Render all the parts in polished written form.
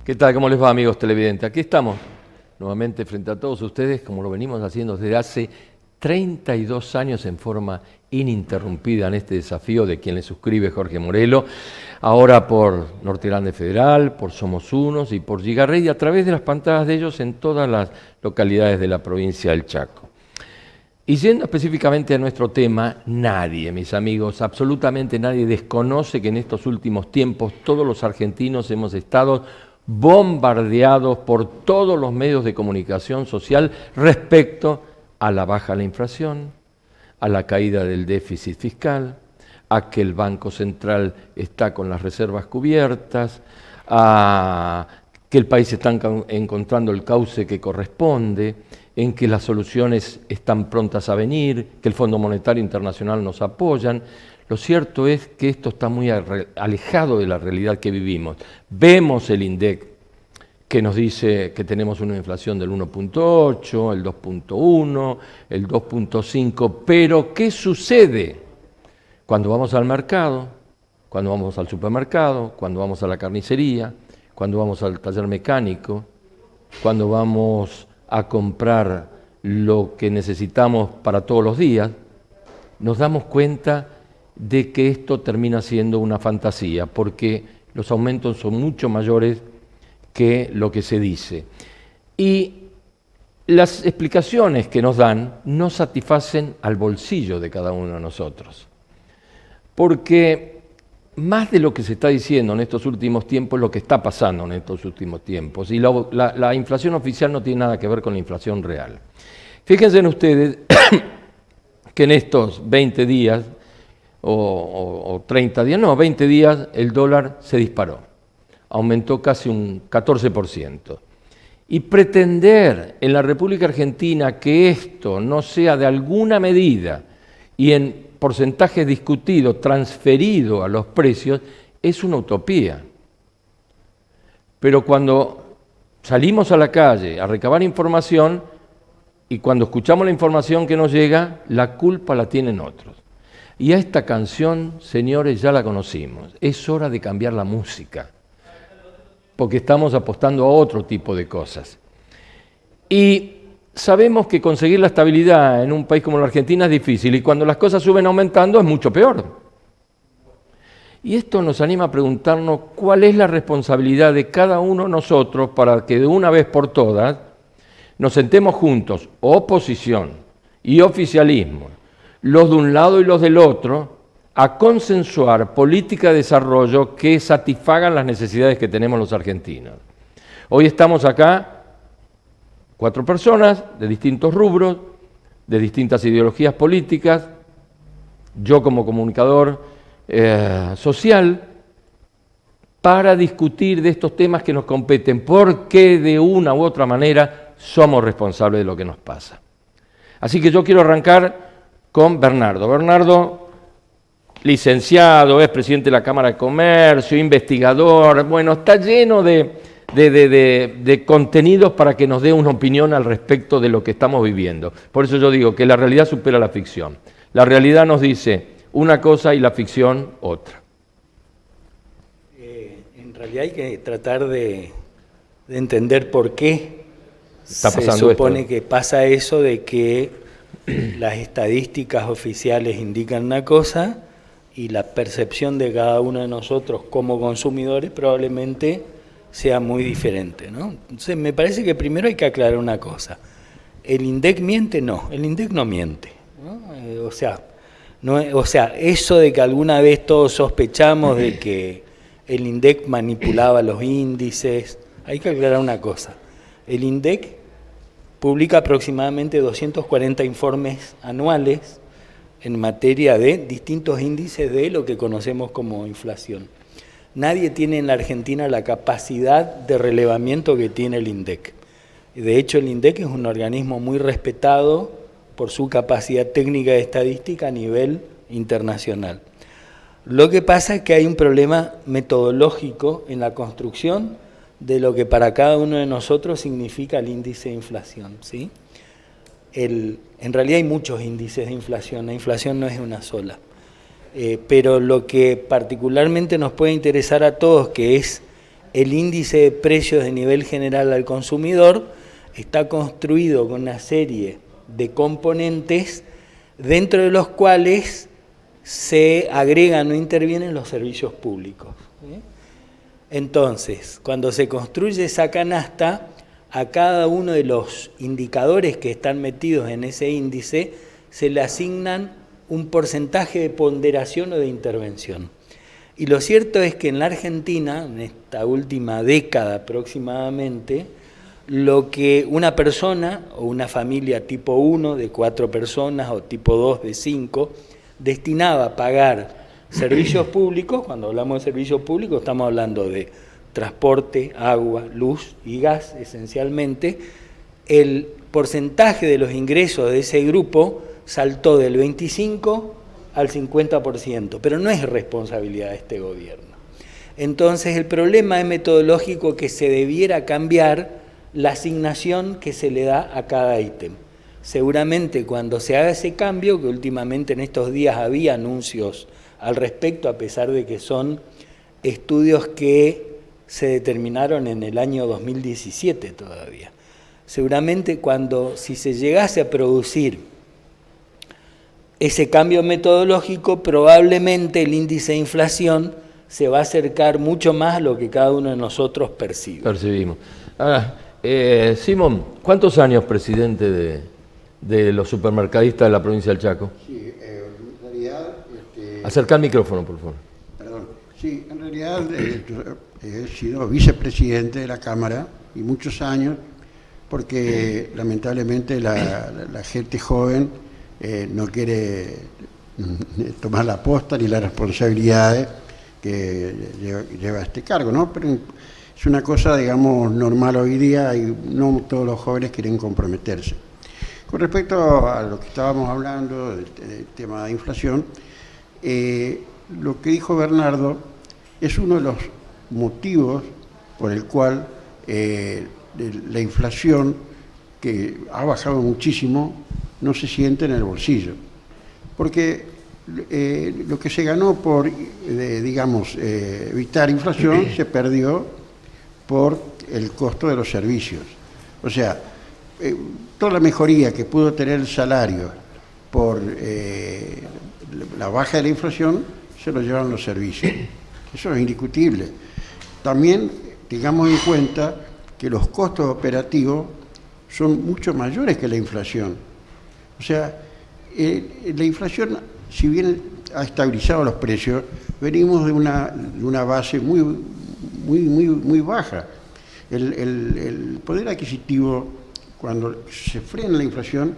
¿Qué tal? ¿Cómo les va, amigos televidentes? Aquí estamos, nuevamente frente a todos ustedes, como lo venimos haciendo desde hace 32 años en forma ininterrumpida en este desafío de quien le suscribe Jorge Morelo, ahora por Norte Grande Federal, por Somos Unos y por Giga y a través de las pantallas de ellos en todas las localidades de la provincia del Chaco. Y yendo específicamente a nuestro tema, nadie, mis amigos, absolutamente nadie desconoce que en estos últimos tiempos todos los argentinos hemos estado bombardeados por todos los medios de comunicación social respecto a la baja de la inflación, a la caída del déficit fiscal, a que el Banco Central está con las reservas cubiertas, a que el país está encontrando el cauce que corresponde, en que las soluciones están prontas a venir, que el Fondo Monetario Internacional nos apoyan. Lo cierto es que esto está muy alejado de la realidad que vivimos. Vemos el INDEC que nos dice que tenemos una inflación del 1.8, el 2.1, el 2.5, pero ¿qué sucede cuando vamos al mercado, cuando vamos al supermercado, cuando vamos a la carnicería, cuando vamos al taller mecánico, cuando vamos a comprar lo que necesitamos para todos los días? Nos damos cuenta de que esto termina siendo una fantasía, porque los aumentos son mucho mayores que lo que se dice. Y las explicaciones que nos dan no satisfacen al bolsillo de cada uno de nosotros. Porque más de lo que se está diciendo en estos últimos tiempos, lo que está pasando en estos últimos tiempos, y la inflación oficial no tiene nada que ver con la inflación real. Fíjense en ustedes que en estos 20 días, o 30 días, no, 20 días, el dólar se disparó, aumentó casi un 14%. Y pretender en la República Argentina que esto no sea de alguna medida y en porcentaje discutido, transferido a los precios, es una utopía. Pero cuando salimos a la calle a recabar información y cuando escuchamos la información que nos llega, la culpa la tienen otros. Y a esta canción, señores, ya la conocimos. Es hora de cambiar la música, porque estamos apostando a otro tipo de cosas. Y sabemos que conseguir la estabilidad en un país como la Argentina es difícil, y cuando las cosas suben aumentando es mucho peor. Y esto nos anima a preguntarnos cuál es la responsabilidad de cada uno de nosotros para que de una vez por todas nos sentemos juntos, oposición y oficialismo, los de un lado y los del otro, a consensuar política de desarrollo que satisfagan las necesidades que tenemos los argentinos. Hoy estamos acá 4 personas de distintos rubros, de distintas ideologías políticas, yo como comunicador social, para discutir de estos temas que nos competen, porque de una u otra manera somos responsables de lo que nos pasa. Así que yo quiero arrancar con Bernardo. Bernardo, licenciado, es presidente de la Cámara de Comercio, investigador, bueno, está lleno de contenidos para que nos dé una opinión al respecto de lo que estamos viviendo. Por eso yo digo que la realidad supera la ficción. La realidad nos dice una cosa y la ficción otra. En realidad hay que tratar de entender por qué está pasando se supone esto. Que pasa eso de que las estadísticas oficiales indican una cosa y la percepción de cada uno de nosotros como consumidores probablemente sea muy diferente, ¿no? Entonces me parece que primero hay que aclarar una cosa. ¿El INDEC miente? No, el INDEC no miente, ¿no? O sea, eso de que alguna vez todos sospechamos de que el INDEC manipulaba los índices, hay que aclarar una cosa. El INDEC publica aproximadamente 240 informes anuales en materia de distintos índices de lo que conocemos como inflación. Nadie tiene en la Argentina la capacidad de relevamiento que tiene el INDEC. De hecho, el INDEC es un organismo muy respetado por su capacidad técnica de estadística a nivel internacional. Lo que pasa es que hay un problema metodológico en la construcción de lo que para cada uno de nosotros significa el índice de inflación, ¿sí? En realidad hay muchos índices de inflación, la inflación no es una sola. Pero lo que particularmente nos puede interesar a todos, que es el índice de precios de nivel general al consumidor está construido con una serie de componentes dentro de los cuales se agregan o intervienen los servicios públicos. Entonces, cuando se construye esa canasta, a cada uno de los indicadores que están metidos en ese índice se le asignan un porcentaje de ponderación o de intervención. Y lo cierto es que en la Argentina, en esta última década aproximadamente, lo que una persona o una familia tipo 1 de 4 personas o tipo 2 de 5 destinaba a pagar servicios públicos, cuando hablamos de servicios públicos estamos hablando de transporte, agua, luz y gas esencialmente, el porcentaje de los ingresos de ese grupo saltó del 25% al 50%, pero no es responsabilidad de este gobierno. Entonces el problema es metodológico, que se debiera cambiar la asignación que se le da a cada ítem. Seguramente cuando se haga ese cambio, que últimamente en estos días había anuncios al respecto, a pesar de que son estudios que se determinaron en el año 2017 todavía. Seguramente si se llegase a producir ese cambio metodológico, probablemente el índice de inflación se va a acercar mucho más a lo que cada uno de nosotros percibe. Percibimos. Ahora, Simón, ¿cuántos años presidente de los supermercadistas de la provincia del Chaco? Sí, en realidad... Acerca el micrófono, por favor. Perdón. Sí, en realidad he sido vicepresidente de la Cámara y muchos años, porque lamentablemente la gente joven no quiere tomar la posta ni las responsabilidades que lleva este cargo, ¿no? Pero es una cosa, digamos, normal hoy día y no todos los jóvenes quieren comprometerse. Con respecto a lo que estábamos hablando, del tema de inflación, lo que dijo Bernardo es uno de los motivos por el cual la inflación, que ha bajado muchísimo, no se siente en el bolsillo. Porque lo que se ganó por, digamos, evitar inflación se perdió por el costo de los servicios. O sea, toda la mejoría que pudo tener el salario por la baja de la inflación se lo llevan los servicios. Eso es indiscutible. También tengamos en cuenta que los costos operativos son mucho mayores que la inflación. O sea, la inflación, si bien ha estabilizado los precios, venimos de una base muy baja. El poder adquisitivo, cuando se frena la inflación,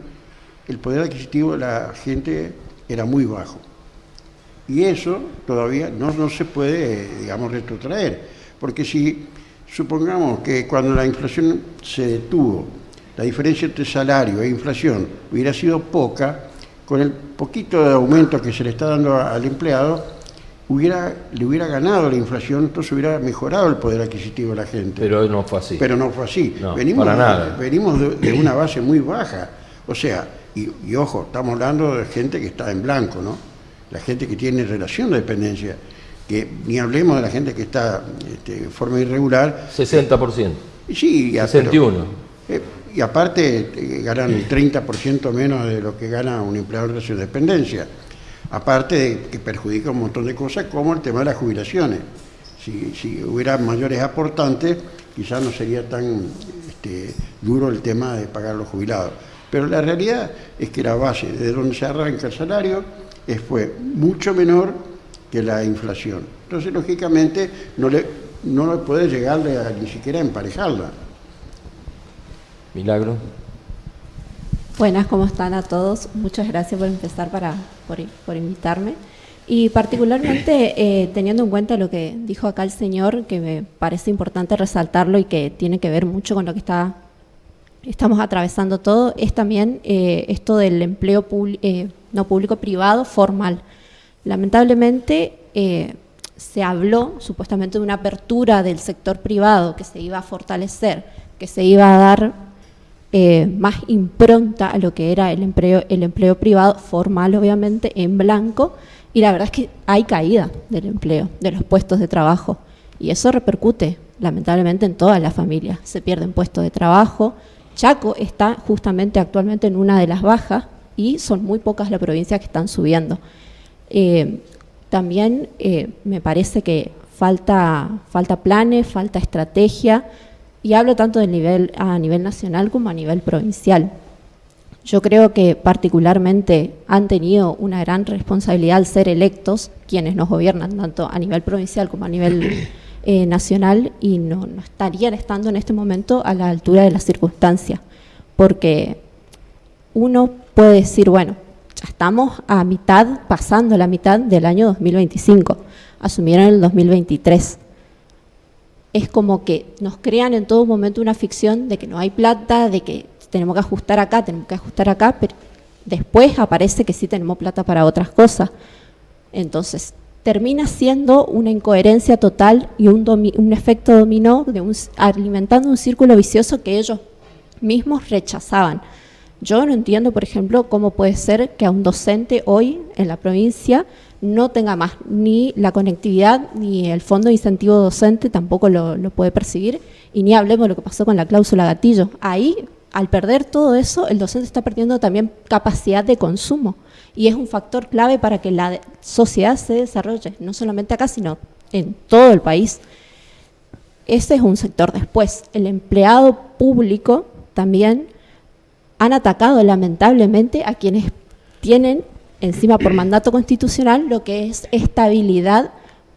el poder adquisitivo de la gente era muy bajo. Y eso todavía no se puede, digamos, retrotraer. Porque si supongamos que cuando la inflación se detuvo, la diferencia entre salario e inflación hubiera sido poca, con el poquito de aumento que se le está dando al empleado, le hubiera ganado la inflación, entonces hubiera mejorado el poder adquisitivo de la gente. Pero no fue así. Pero no fue así. No, para nada. Venimos de una base muy baja. O sea, y ojo, estamos hablando de gente que está en blanco, ¿no? La gente que tiene relación de dependencia, que ni hablemos de la gente que está de forma irregular. 60%. Sí, 61%. Y aparte ganan el 30% menos de lo que gana un empleado en relación de dependencia. Aparte de que perjudica un montón de cosas, como el tema de las jubilaciones. Si hubiera mayores aportantes, quizás no sería tan duro el tema de pagar los jubilados. Pero la realidad es que la base de donde se arranca el salario fue mucho menor que la inflación. Entonces, lógicamente, no le puede llegarle ni siquiera a emparejarla. Milagro. Buenas, ¿cómo están a todos? Muchas gracias por empezar, por invitarme. Y particularmente teniendo en cuenta lo que dijo acá el señor, que me parece importante resaltarlo y que tiene que ver mucho con lo que estamos atravesando todo, es también esto del empleo no público-privado formal. Lamentablemente se habló supuestamente de una apertura del sector privado que se iba a fortalecer, que se iba a dar más impronta a lo que era el empleo privado formal, obviamente, en blanco, y la verdad es que hay caída del empleo, de los puestos de trabajo. Y eso repercute, lamentablemente, en todas las familias. Se pierden puestos de trabajo. Chaco está justamente actualmente en una de las bajas y son muy pocas las provincias que están subiendo. También me parece que falta planes, falta estrategia, y hablo tanto a nivel nacional como a nivel provincial. Yo creo que particularmente han tenido una gran responsabilidad al ser electos quienes nos gobiernan, tanto a nivel provincial como a nivel nacional, y no estarían estando en este momento a la altura de las circunstancias, porque uno puede decir, bueno, ya estamos a mitad, pasando la mitad del año 2025, asumieron el 2023. Es como que nos crean en todo momento una ficción de que no hay plata, de que tenemos que ajustar acá, pero después aparece que sí tenemos plata para otras cosas. Entonces, termina siendo una incoherencia total y un efecto dominó, alimentando un círculo vicioso que ellos mismos rechazaban. Yo no entiendo, por ejemplo, cómo puede ser que a un docente hoy en la provincia no tenga más ni la conectividad, ni el fondo de incentivo docente tampoco lo puede percibir, y ni hablemos de lo que pasó con la cláusula gatillo. Ahí, al perder todo eso, el docente está perdiendo también capacidad de consumo, y es un factor clave para que la sociedad se desarrolle, no solamente acá, sino en todo el país. Ese es un sector. Después, el empleado público también han atacado lamentablemente a quienes tienen encima por mandato constitucional lo que es estabilidad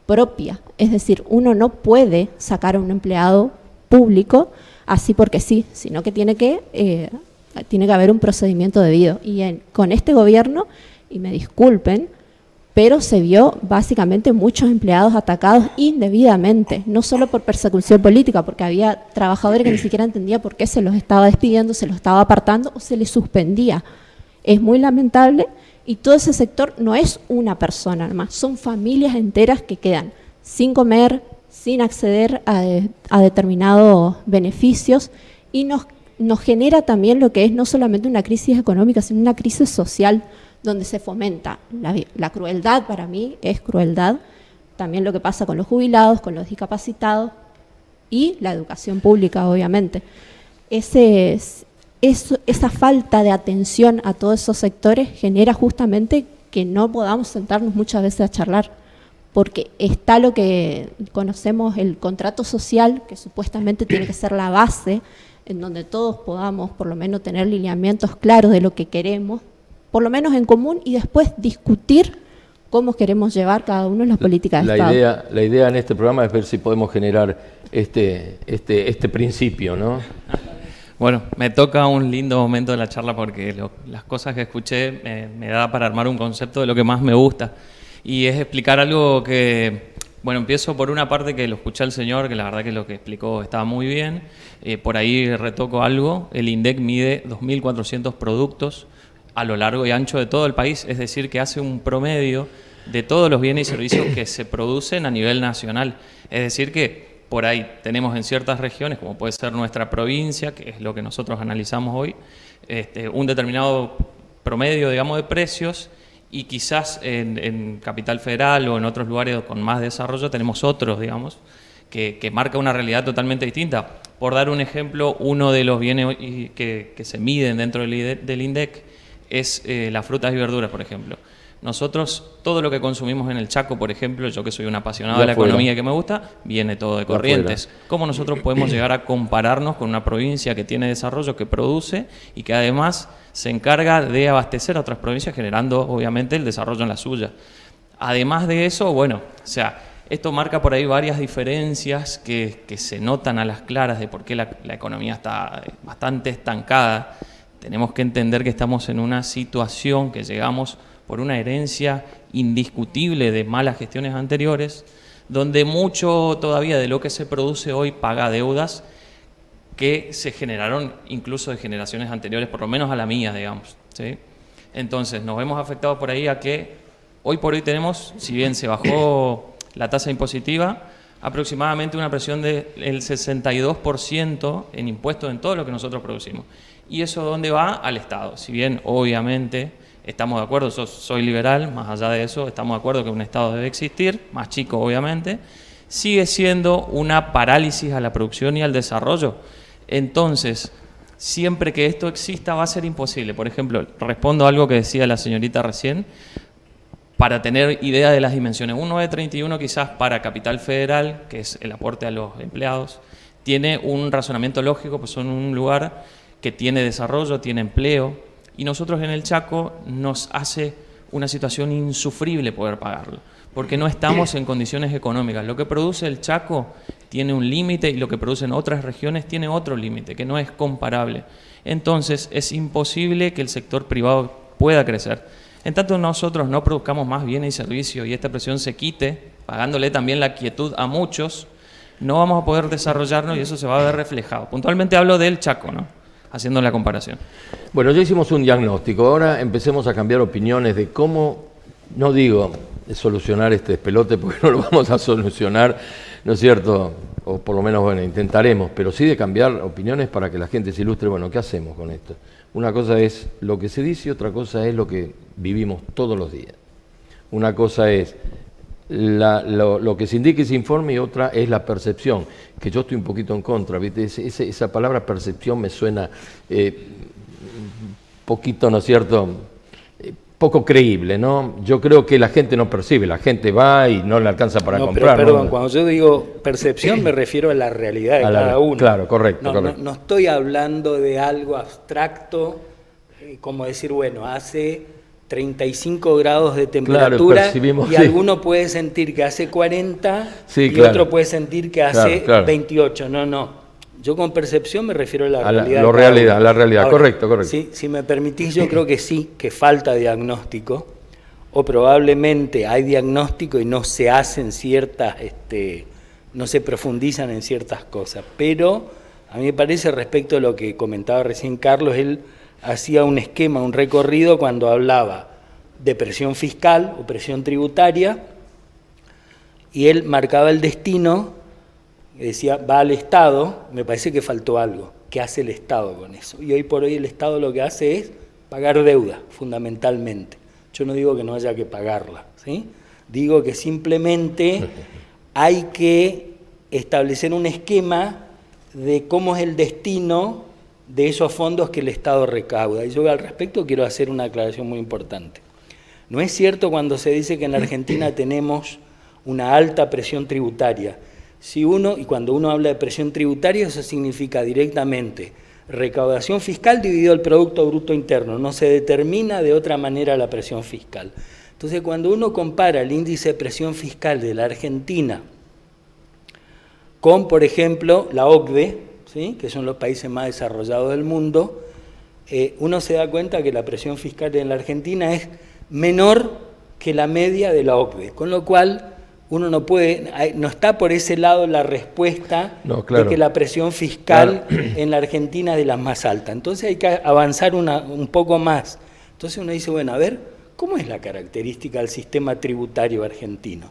propia. Es decir, uno no puede sacar a un empleado público así porque sí, sino que tiene que haber un procedimiento debido. Y con este gobierno, y me disculpen, pero se vio básicamente muchos empleados atacados indebidamente, no solo por persecución política, porque había trabajadores que ni siquiera entendían por qué se los estaba despidiendo, se los estaba apartando o se les suspendía. Es muy lamentable, y todo ese sector no es una persona nomás, son familias enteras que quedan sin comer, sin acceder a determinados beneficios, y nos genera también lo que es no solamente una crisis económica, sino una crisis social, donde se fomenta la crueldad. Para mí es crueldad, también lo que pasa con los jubilados, con los discapacitados, y la educación pública, obviamente. Esa falta de atención a todos esos sectores genera justamente que no podamos sentarnos muchas veces a charlar, porque está lo que conocemos, el contrato social, que supuestamente tiene que ser la base, en donde todos podamos por lo menos tener lineamientos claros de lo que queremos, por lo menos en común, y después discutir cómo queremos llevar cada uno las políticas de Estado. La idea en este programa es ver si podemos generar este principio, ¿no? Bueno, me toca un lindo momento de la charla porque las cosas que escuché me da para armar un concepto de lo que más me gusta, y es explicar algo que, bueno, empiezo por una parte que lo escuché al señor, que la verdad que lo que explicó estaba muy bien. Por ahí retoco algo. El INDEC mide 2.400 productos a lo largo y ancho de todo el país, es decir, que hace un promedio de todos los bienes y servicios que se producen a nivel nacional. Es decir, que por ahí tenemos en ciertas regiones, como puede ser nuestra provincia, que es lo que nosotros analizamos hoy, un determinado promedio, digamos, de precios, y quizás en Capital Federal o en otros lugares con más desarrollo tenemos otros, digamos, que marca una realidad totalmente distinta. Por dar un ejemplo, uno de los bienes que se miden dentro del INDEC es las frutas y verduras, por ejemplo. Nosotros, todo lo que consumimos en el Chaco, por ejemplo, yo que soy un apasionado de la economía que me gusta, viene todo de Corrientes. ¿Cómo nosotros podemos llegar a compararnos con una provincia que tiene desarrollo, que produce y que además se encarga de abastecer a otras provincias, generando obviamente el desarrollo en la suya? Además de eso, bueno, o sea, esto marca por ahí varias diferencias que se notan a las claras de por qué la economía está bastante estancada. Tenemos que entender que estamos en una situación que llegamos por una herencia indiscutible de malas gestiones anteriores, donde mucho todavía de lo que se produce hoy paga deudas que se generaron incluso de generaciones anteriores, por lo menos a la mía, digamos, ¿sí? Entonces nos vemos afectados por ahí a que hoy por hoy tenemos, si bien se bajó la tasa impositiva, aproximadamente una presión del 62% en impuestos en todo lo que nosotros producimos. ¿Y eso dónde va? Al Estado. Si bien, obviamente, estamos de acuerdo, yo soy liberal, más allá de eso, estamos de acuerdo que un Estado debe existir, más chico, obviamente. sigue siendo una parálisis a la producción y al desarrollo. Entonces, siempre que esto exista va a ser imposible. Por ejemplo, respondo a algo que decía la señorita recién, para tener idea de las dimensiones. Un 931 quizás para Capital Federal, que es el aporte a los empleados, tiene un razonamiento lógico, pues son un lugar que tiene desarrollo, tiene empleo, y nosotros en el Chaco nos hace una situación insufrible poder pagarlo, porque no estamos en condiciones económicas. Lo que produce el Chaco tiene un límite y lo que producen otras regiones tiene otro límite, que no es comparable. Entonces es imposible que el sector privado pueda crecer. En tanto nosotros no produzcamos más bienes y servicios y esta presión se quite, pagándole también la quietud a muchos, no vamos a poder desarrollarnos y eso se va a ver reflejado. Puntualmente hablo del Chaco, ¿no? Haciendo la comparación. Bueno, ya hicimos un diagnóstico, ahora empecemos a cambiar opiniones de cómo, no digo solucionar este despelote porque no lo vamos a solucionar, ¿no es cierto? O por lo menos, bueno, intentaremos, pero sí de cambiar opiniones para que la gente se ilustre, bueno, ¿qué hacemos con esto? Una cosa es lo que se dice y otra cosa es lo que vivimos todos los días. Una cosa es lo que se indica y se informa y otra es la percepción, que yo estoy un poquito en contra, ¿viste? Esa palabra percepción me suena poquito, ¿no es cierto?, poco creíble, ¿no? Yo creo que la gente no percibe, la gente va y no le alcanza para comprar. Pero, perdón, cuando yo digo percepción me refiero a la realidad de cada uno. Claro, correcto, correcto. No estoy hablando de algo abstracto, como decir, bueno, hace 35 grados de temperatura y alguno puede sentir que hace 40 y otro puede sentir que hace 28. No. Yo con percepción me refiero a la realidad. La realidad, ahora, correcto. Si me permitís, yo creo que sí, que falta diagnóstico, o probablemente hay diagnóstico y no se hacen ciertas, no se profundizan en ciertas cosas. Pero a mí me parece, respecto a lo que comentaba recién Carlos, él hacía un esquema, un recorrido cuando hablaba de presión fiscal o presión tributaria, y él marcaba el destino. Decía, va al Estado, me parece que faltó algo. ¿Qué hace el Estado con eso? Y hoy por hoy el Estado lo que hace es pagar deuda, fundamentalmente. Yo no digo que no haya que pagarla, ¿sí? Digo que simplemente hay que establecer un esquema de cómo es el destino de esos fondos que el Estado recauda. Y yo al respecto quiero hacer una aclaración muy importante. No es cierto cuando se dice que en la Argentina tenemos una alta presión tributaria. Y cuando uno habla de presión tributaria, eso significa directamente recaudación fiscal dividido el Producto Bruto Interno. No se determina de otra manera la presión fiscal. Entonces, cuando uno compara el índice de presión fiscal de la Argentina con, por ejemplo, la OCDE, ¿sí?, que son los países más desarrollados del mundo, uno se da cuenta que la presión fiscal en la Argentina es menor que la media de la OCDE, con lo cual uno no está por ese lado la respuesta de que la presión fiscal en la Argentina es de las más altas. Entonces hay que avanzar un poco más. Entonces uno dice, bueno, a ver, ¿cómo es la característica del sistema tributario argentino?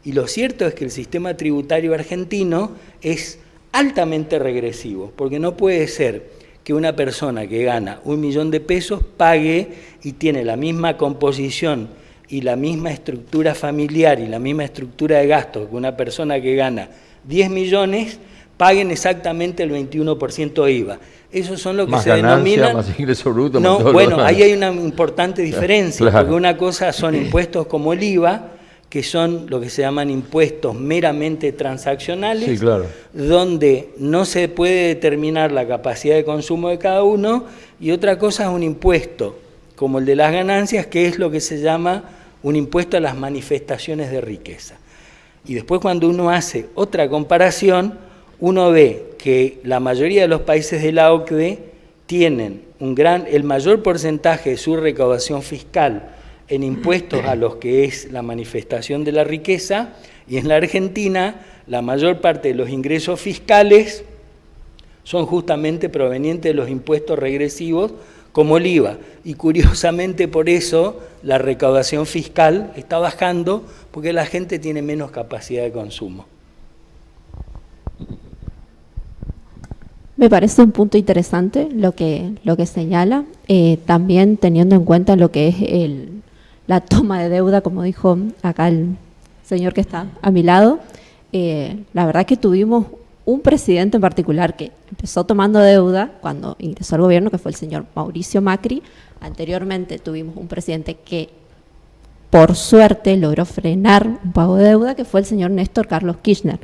Y lo cierto es que el sistema tributario argentino es altamente regresivo, porque no puede ser que una persona que gana 1 millón de pesos pague y tiene la misma composición y la misma estructura familiar y la misma estructura de gastos que una persona que gana 10 millones, paguen exactamente el 21% de IVA. Esos son lo que más se ganancia, denominan... más ingreso bruto, no, más todo bueno, ahí hay una importante diferencia, claro. Porque una cosa son impuestos como el IVA, que son lo que se llaman impuestos meramente transaccionales, sí, claro, donde no se puede determinar la capacidad de consumo de cada uno, y otra cosa es un impuesto como el de las ganancias, que es lo que se llama un impuesto a las manifestaciones de riqueza. Y después, cuando uno hace otra comparación, uno ve que la mayoría de los países de la OCDE tienen el mayor porcentaje de su recaudación fiscal en impuestos a los que es la manifestación de la riqueza, y en la Argentina la mayor parte de los ingresos fiscales son justamente provenientes de los impuestos regresivos, como el IVA, y curiosamente por eso la recaudación fiscal está bajando, porque la gente tiene menos capacidad de consumo. Me parece un punto interesante lo que señala, también teniendo en cuenta lo que es la toma de deuda, como dijo acá el señor que está a mi lado. la verdad que tuvimos un presidente en particular que empezó tomando deuda cuando ingresó al gobierno, que fue el señor Mauricio Macri. Anteriormente tuvimos un presidente que, por suerte, logró frenar un pago de deuda, que fue el señor Néstor Carlos Kirchner.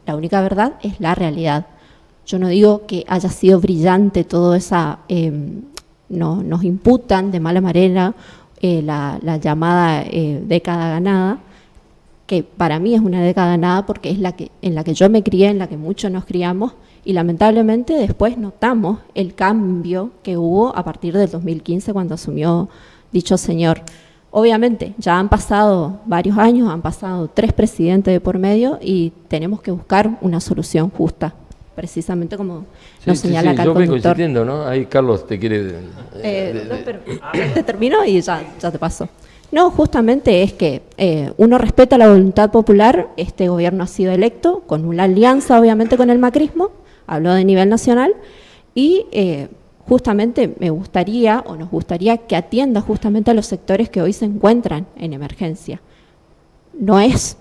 La única verdad es la realidad. Yo no digo que haya sido brillante todo esa... nos imputan de mala manera la llamada década ganada, que para mí es una década ganada porque es en la que yo me crié, en la que muchos nos criamos, y lamentablemente después notamos el cambio que hubo a partir del 2015 cuando asumió dicho señor. Obviamente, ya han pasado varios años, han pasado 3 presidentes de por medio y tenemos que buscar una solución justa, precisamente como nos señala acá el conductor. Yo vengo insistiendo, ¿no? Ahí Carlos te quiere... no, pero te termino y ya te paso. No, justamente es que uno respeta la voluntad popular. Este gobierno ha sido electo con una alianza, obviamente, con el macrismo, habló de nivel nacional, y justamente me gustaría, o nos gustaría, que atienda justamente a los sectores que hoy se encuentran en emergencia. No es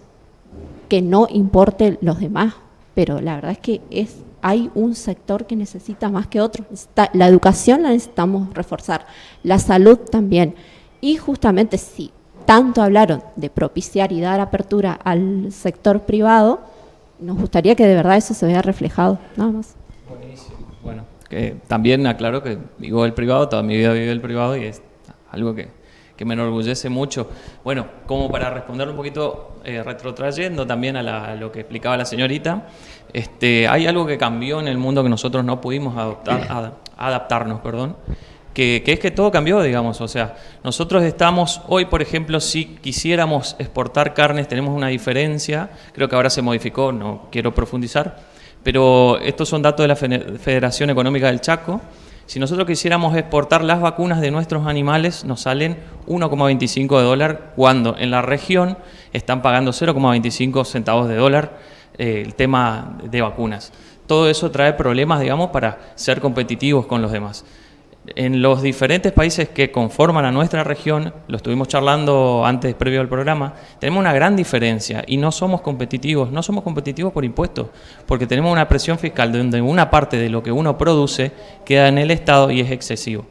que no importe los demás, pero la verdad es que hay un sector que necesita más que otro. La educación la necesitamos reforzar, la salud también. Y justamente si tanto hablaron de propiciar y dar apertura al sector privado, nos gustaría que de verdad eso se vea reflejado, nada más. Buenísimo. Bueno, que también aclaro que vivo del privado, toda mi vida viví del privado y es algo que me enorgullece mucho. Bueno, como para responder un poquito, retrotrayendo también a lo que explicaba la señorita, hay algo que cambió en el mundo que nosotros no pudimos adaptarnos, que es que todo cambió, digamos. O sea, nosotros estamos hoy, por ejemplo, si quisiéramos exportar carnes, tenemos una diferencia, creo que ahora se modificó, no quiero profundizar, pero estos son datos de la Federación Económica del Chaco. Si nosotros quisiéramos exportar las vacunas de nuestros animales, nos salen $1,25 cuando en la región están pagando 0,25 centavos de dólar el tema de vacunas. Todo eso trae problemas, digamos, para ser competitivos con los demás. En los diferentes países que conforman a nuestra región, lo estuvimos charlando antes, previo al programa, tenemos una gran diferencia y no somos competitivos por impuestos, porque tenemos una presión fiscal donde una parte de lo que uno produce queda en el Estado y es excesivo.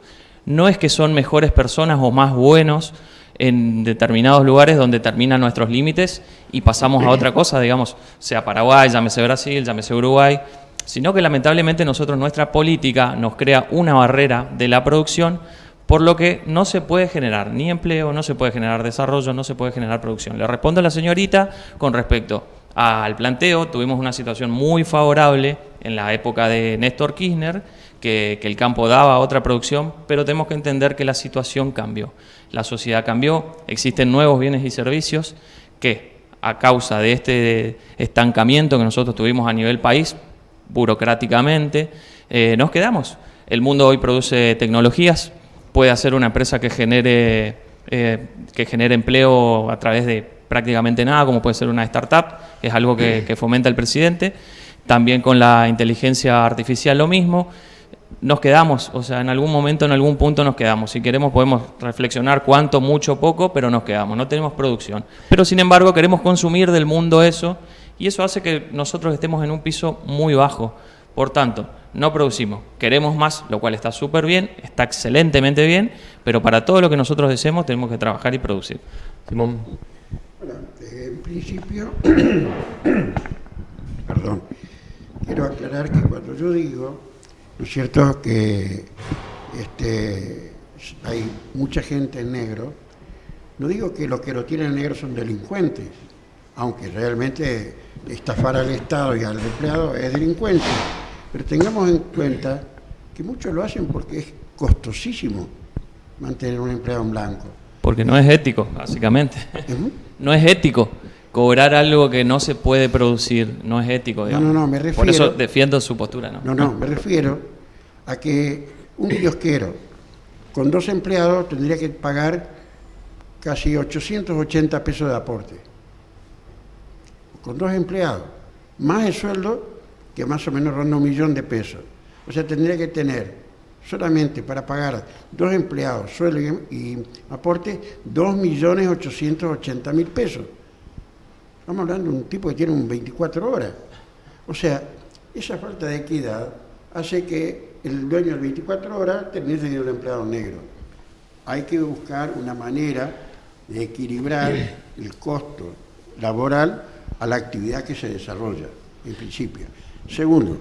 No es que son mejores personas o más buenos en determinados lugares donde terminan nuestros límites y pasamos a otra cosa, digamos, sea Paraguay, llámese Brasil, llámese Uruguay, sino que lamentablemente nuestra política nos crea una barrera de la producción, por lo que no se puede generar ni empleo, no se puede generar desarrollo, no se puede generar producción. Le respondo a la señorita con respecto al planteo. Tuvimos una situación muy favorable en la época de Néstor Kirchner, que el campo daba otra producción, pero tenemos que entender que la situación cambió. La sociedad cambió, existen nuevos bienes y servicios que, a causa de este estancamiento que nosotros tuvimos a nivel país, burocráticamente, nos quedamos. El mundo hoy produce tecnologías, puede hacer una empresa que genere empleo a través de prácticamente nada, como puede ser una startup, que es algo que fomenta el presidente. También con la inteligencia artificial lo mismo. Nos quedamos, o sea, en algún momento, en algún punto nos quedamos. Si queremos podemos reflexionar cuánto, mucho, poco, pero nos quedamos, no tenemos producción. Pero sin embargo queremos consumir del mundo eso, y eso hace que nosotros estemos en un piso muy bajo. Por tanto, no producimos, queremos más, lo cual está súper bien, está excelentemente bien, pero para todo lo que nosotros deseemos tenemos que trabajar y producir. Simón. Bueno, en principio, perdón, quiero aclarar que cuando yo digo, ¿no es cierto?, que hay mucha gente en negro, no digo que los que lo tienen en negro son delincuentes, aunque realmente estafar al Estado y al empleado es delincuente, pero tengamos en cuenta que muchos lo hacen porque es costosísimo mantener un empleado en blanco. Porque no es ético, básicamente. No es ético. Cobrar algo que no se puede producir no es ético, digamos. No, me refiero... Por eso defiendo su postura, ¿no? No, me refiero a que un kiosquero con 2 empleados tendría que pagar casi 880 pesos de aporte. Con 2 empleados, más el sueldo, que más o menos ronda $1.000.000. O sea, tendría que tener solamente para pagar 2 empleados, sueldo y aporte, 2.880.000 pesos. Estamos hablando de un tipo que tiene un 24 horas. O sea, esa falta de equidad hace que el dueño de 24 horas termine siendo un empleado negro. Hay que buscar una manera de equilibrar el costo laboral a la actividad que se desarrolla, en principio. Segundo,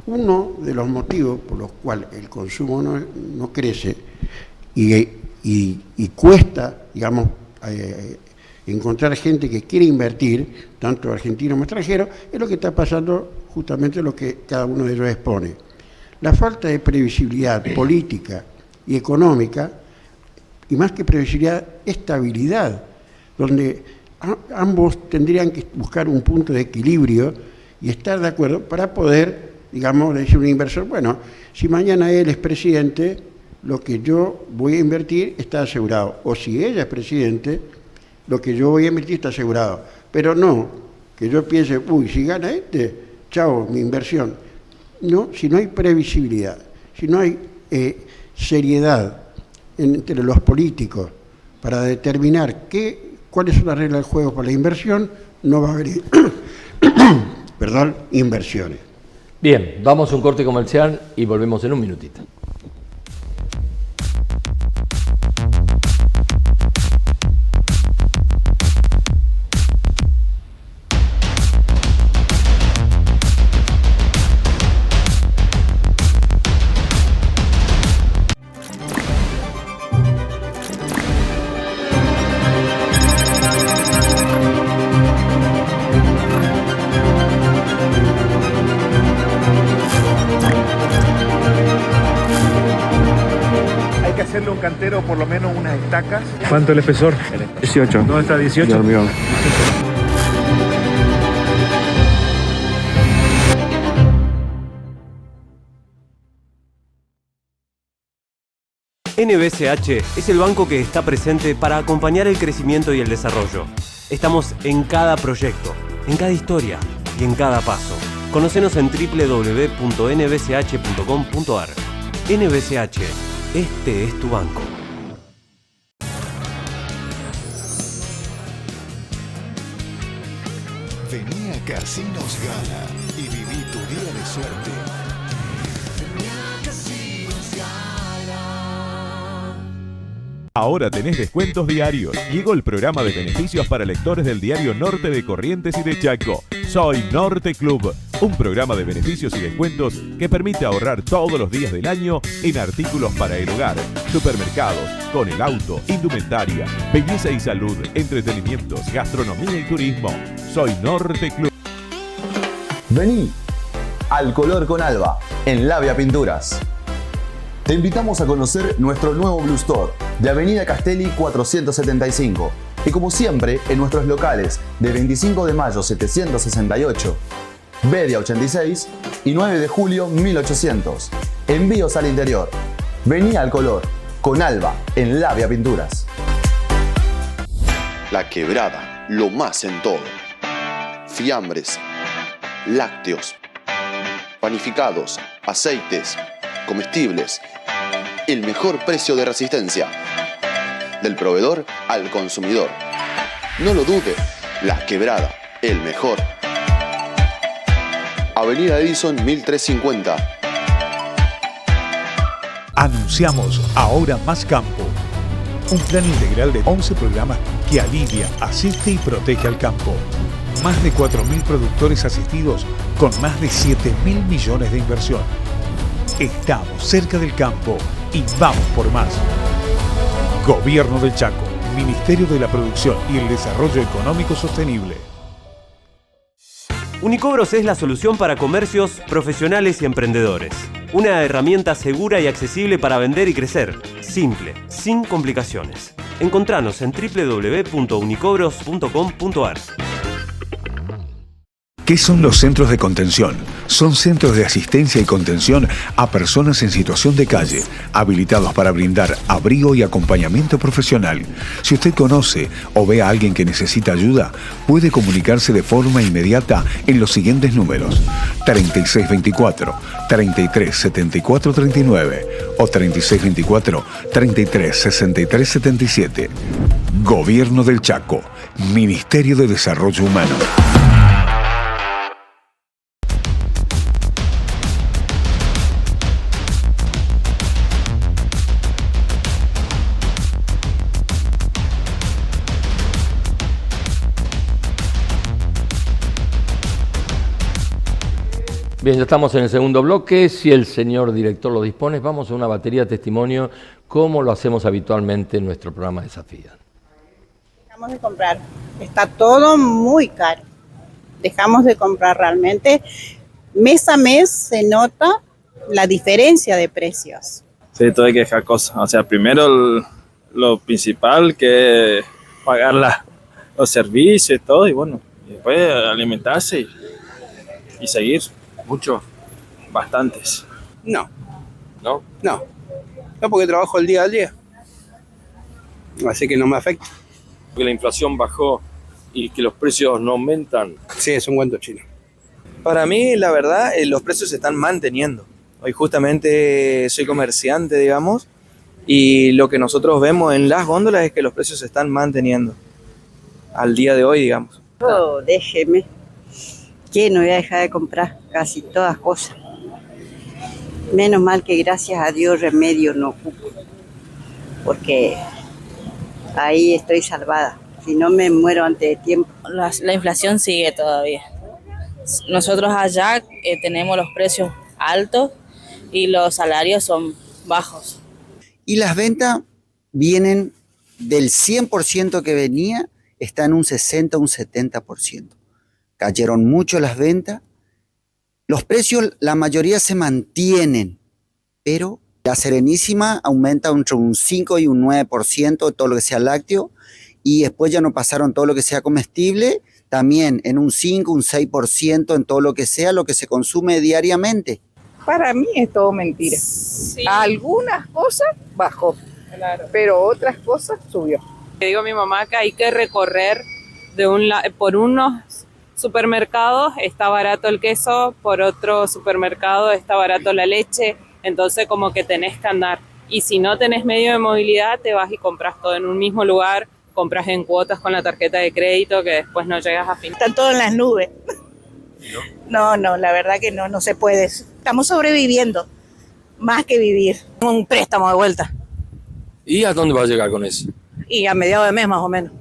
uno de los motivos por los cuales el consumo no crece y cuesta, digamos, encontrar gente que quiere invertir, tanto argentino como extranjero, es lo que está pasando, justamente lo que cada uno de ellos expone. La falta de previsibilidad política y económica, y más que previsibilidad, estabilidad, donde ambos tendrían que buscar un punto de equilibrio y estar de acuerdo para poder, digamos, decir un inversor, bueno, si mañana él es presidente, lo que yo voy a invertir está asegurado, o si ella es presidente, lo que yo voy a invertir está asegurado, pero no que yo piense, uy, si gana chao, mi inversión. No, si no hay previsibilidad, si no hay seriedad entre los políticos para determinar cuáles son las reglas del juego para la inversión, no va a haber inversiones. Bien, vamos a un corte comercial y volvemos en un minutito. Hacerle un cantero por lo menos unas estacas. ¿Cuánto el espesor? 18. ¿Dónde está 18? De hormigón. NBCH es el banco que está presente para acompañar el crecimiento y el desarrollo. Estamos en cada proyecto, en cada historia y en cada paso. Conócenos en www.nbch.com.ar. NBCH. Este es tu banco. Vení a Casinos Gala y viví tu día de suerte. Vení a Casinos Gala. Ahora tenés descuentos diarios. Llegó el programa de beneficios para lectores del diario Norte de Corrientes y de Chaco. Soy Norte Club, un programa de beneficios y descuentos que permite ahorrar todos los días del año en artículos para el hogar, supermercados, con el auto, indumentaria, belleza y salud, entretenimientos, gastronomía y turismo. Soy Norte Club. Vení al color con Alba, en Labia Pinturas. Te invitamos a conocer nuestro nuevo Blue Store de Avenida Castelli 475. Y como siempre, en nuestros locales de 25 de mayo 768, Bedia 86 y 9 de julio 1800. Envíos al interior. Vení al color con Alba en Labia Pinturas. La Quebrada, lo más en todo. Fiambres, lácteos, panificados, aceites, comestibles. El mejor precio de resistencia. Del proveedor al consumidor. No lo dude, La Quebrada, el mejor. Avenida Edison 1350. Anunciamos Ahora Más Campo. Un plan integral de 11 programas que alivia, asiste y protege al campo. Más de 4.000 productores asistidos con más de 7.000 millones de inversión. Estamos cerca del campo y vamos por más. Gobierno del Chaco, Ministerio de la Producción y el Desarrollo Económico Sostenible. Unicobros es la solución para comercios, profesionales y emprendedores. Una herramienta segura y accesible para vender y crecer. Simple, sin complicaciones. Encontranos en www.unicobros.com.ar. ¿Qué son los centros de contención? Son centros de asistencia y contención a personas en situación de calle, habilitados para brindar abrigo y acompañamiento profesional. Si usted conoce o ve a alguien que necesita ayuda, puede comunicarse de forma inmediata en los siguientes números: 3624 337439 o 3624 336377. Gobierno del Chaco, Ministerio de Desarrollo Humano. Bien, ya estamos en el segundo bloque. Si el señor director lo dispone, vamos a una batería de testimonio como lo hacemos habitualmente en nuestro programa Desafía. Dejamos de comprar. Está todo muy caro. Dejamos de comprar realmente. Mes a mes se nota la diferencia de precios. Sí, todo hay que dejar cosas. O sea, primero lo principal que es pagar los servicios y todo, y bueno, y después alimentarse y seguir. Muchos, bastantes. No. ¿No? No. No, porque trabajo el día al día. Así que no me afecta. Que la inflación bajó y que los precios no aumentan. Sí, es un cuento chino. Para mí, la verdad, los precios se están manteniendo. Hoy justamente soy comerciante, digamos, y lo que nosotros vemos en las góndolas es que los precios se están manteniendo al día de hoy, digamos. Oh, déjeme. ¿Qué? No voy a dejar de comprar casi todas cosas. Menos mal que gracias a Dios remedio no ocupo, porque ahí estoy salvada. Si no me muero antes de tiempo. La inflación sigue todavía. Nosotros allá tenemos los precios altos y los salarios son bajos. Y las ventas vienen del 100% que venía, está en un 60, un 70%. Cayeron mucho las ventas. Los precios, la mayoría se mantienen, pero la Serenísima aumenta entre un 5 y un 9% de todo lo que sea lácteo, y después ya no pasaron todo lo que sea comestible, también en un 5, un 6% en todo lo que sea lo que se consume diariamente. Para mí es todo mentira. Sí. Algunas cosas bajó, claro, pero otras cosas subió. Le digo a mi mamá que hay que recorrer por unos supermercados está barato el queso, por otro supermercado está barato la leche, entonces como que tenés que andar. Y si no tenés medio de movilidad, te vas y compras todo en un mismo lugar, compras en cuotas con la tarjeta de crédito que después no llegas a fin. Están todos en las nubes. No, la verdad que no se puede. Estamos sobreviviendo, más que vivir. Un préstamo de vuelta. ¿Y a dónde vas a llegar con eso? Y a mediados de mes más o menos.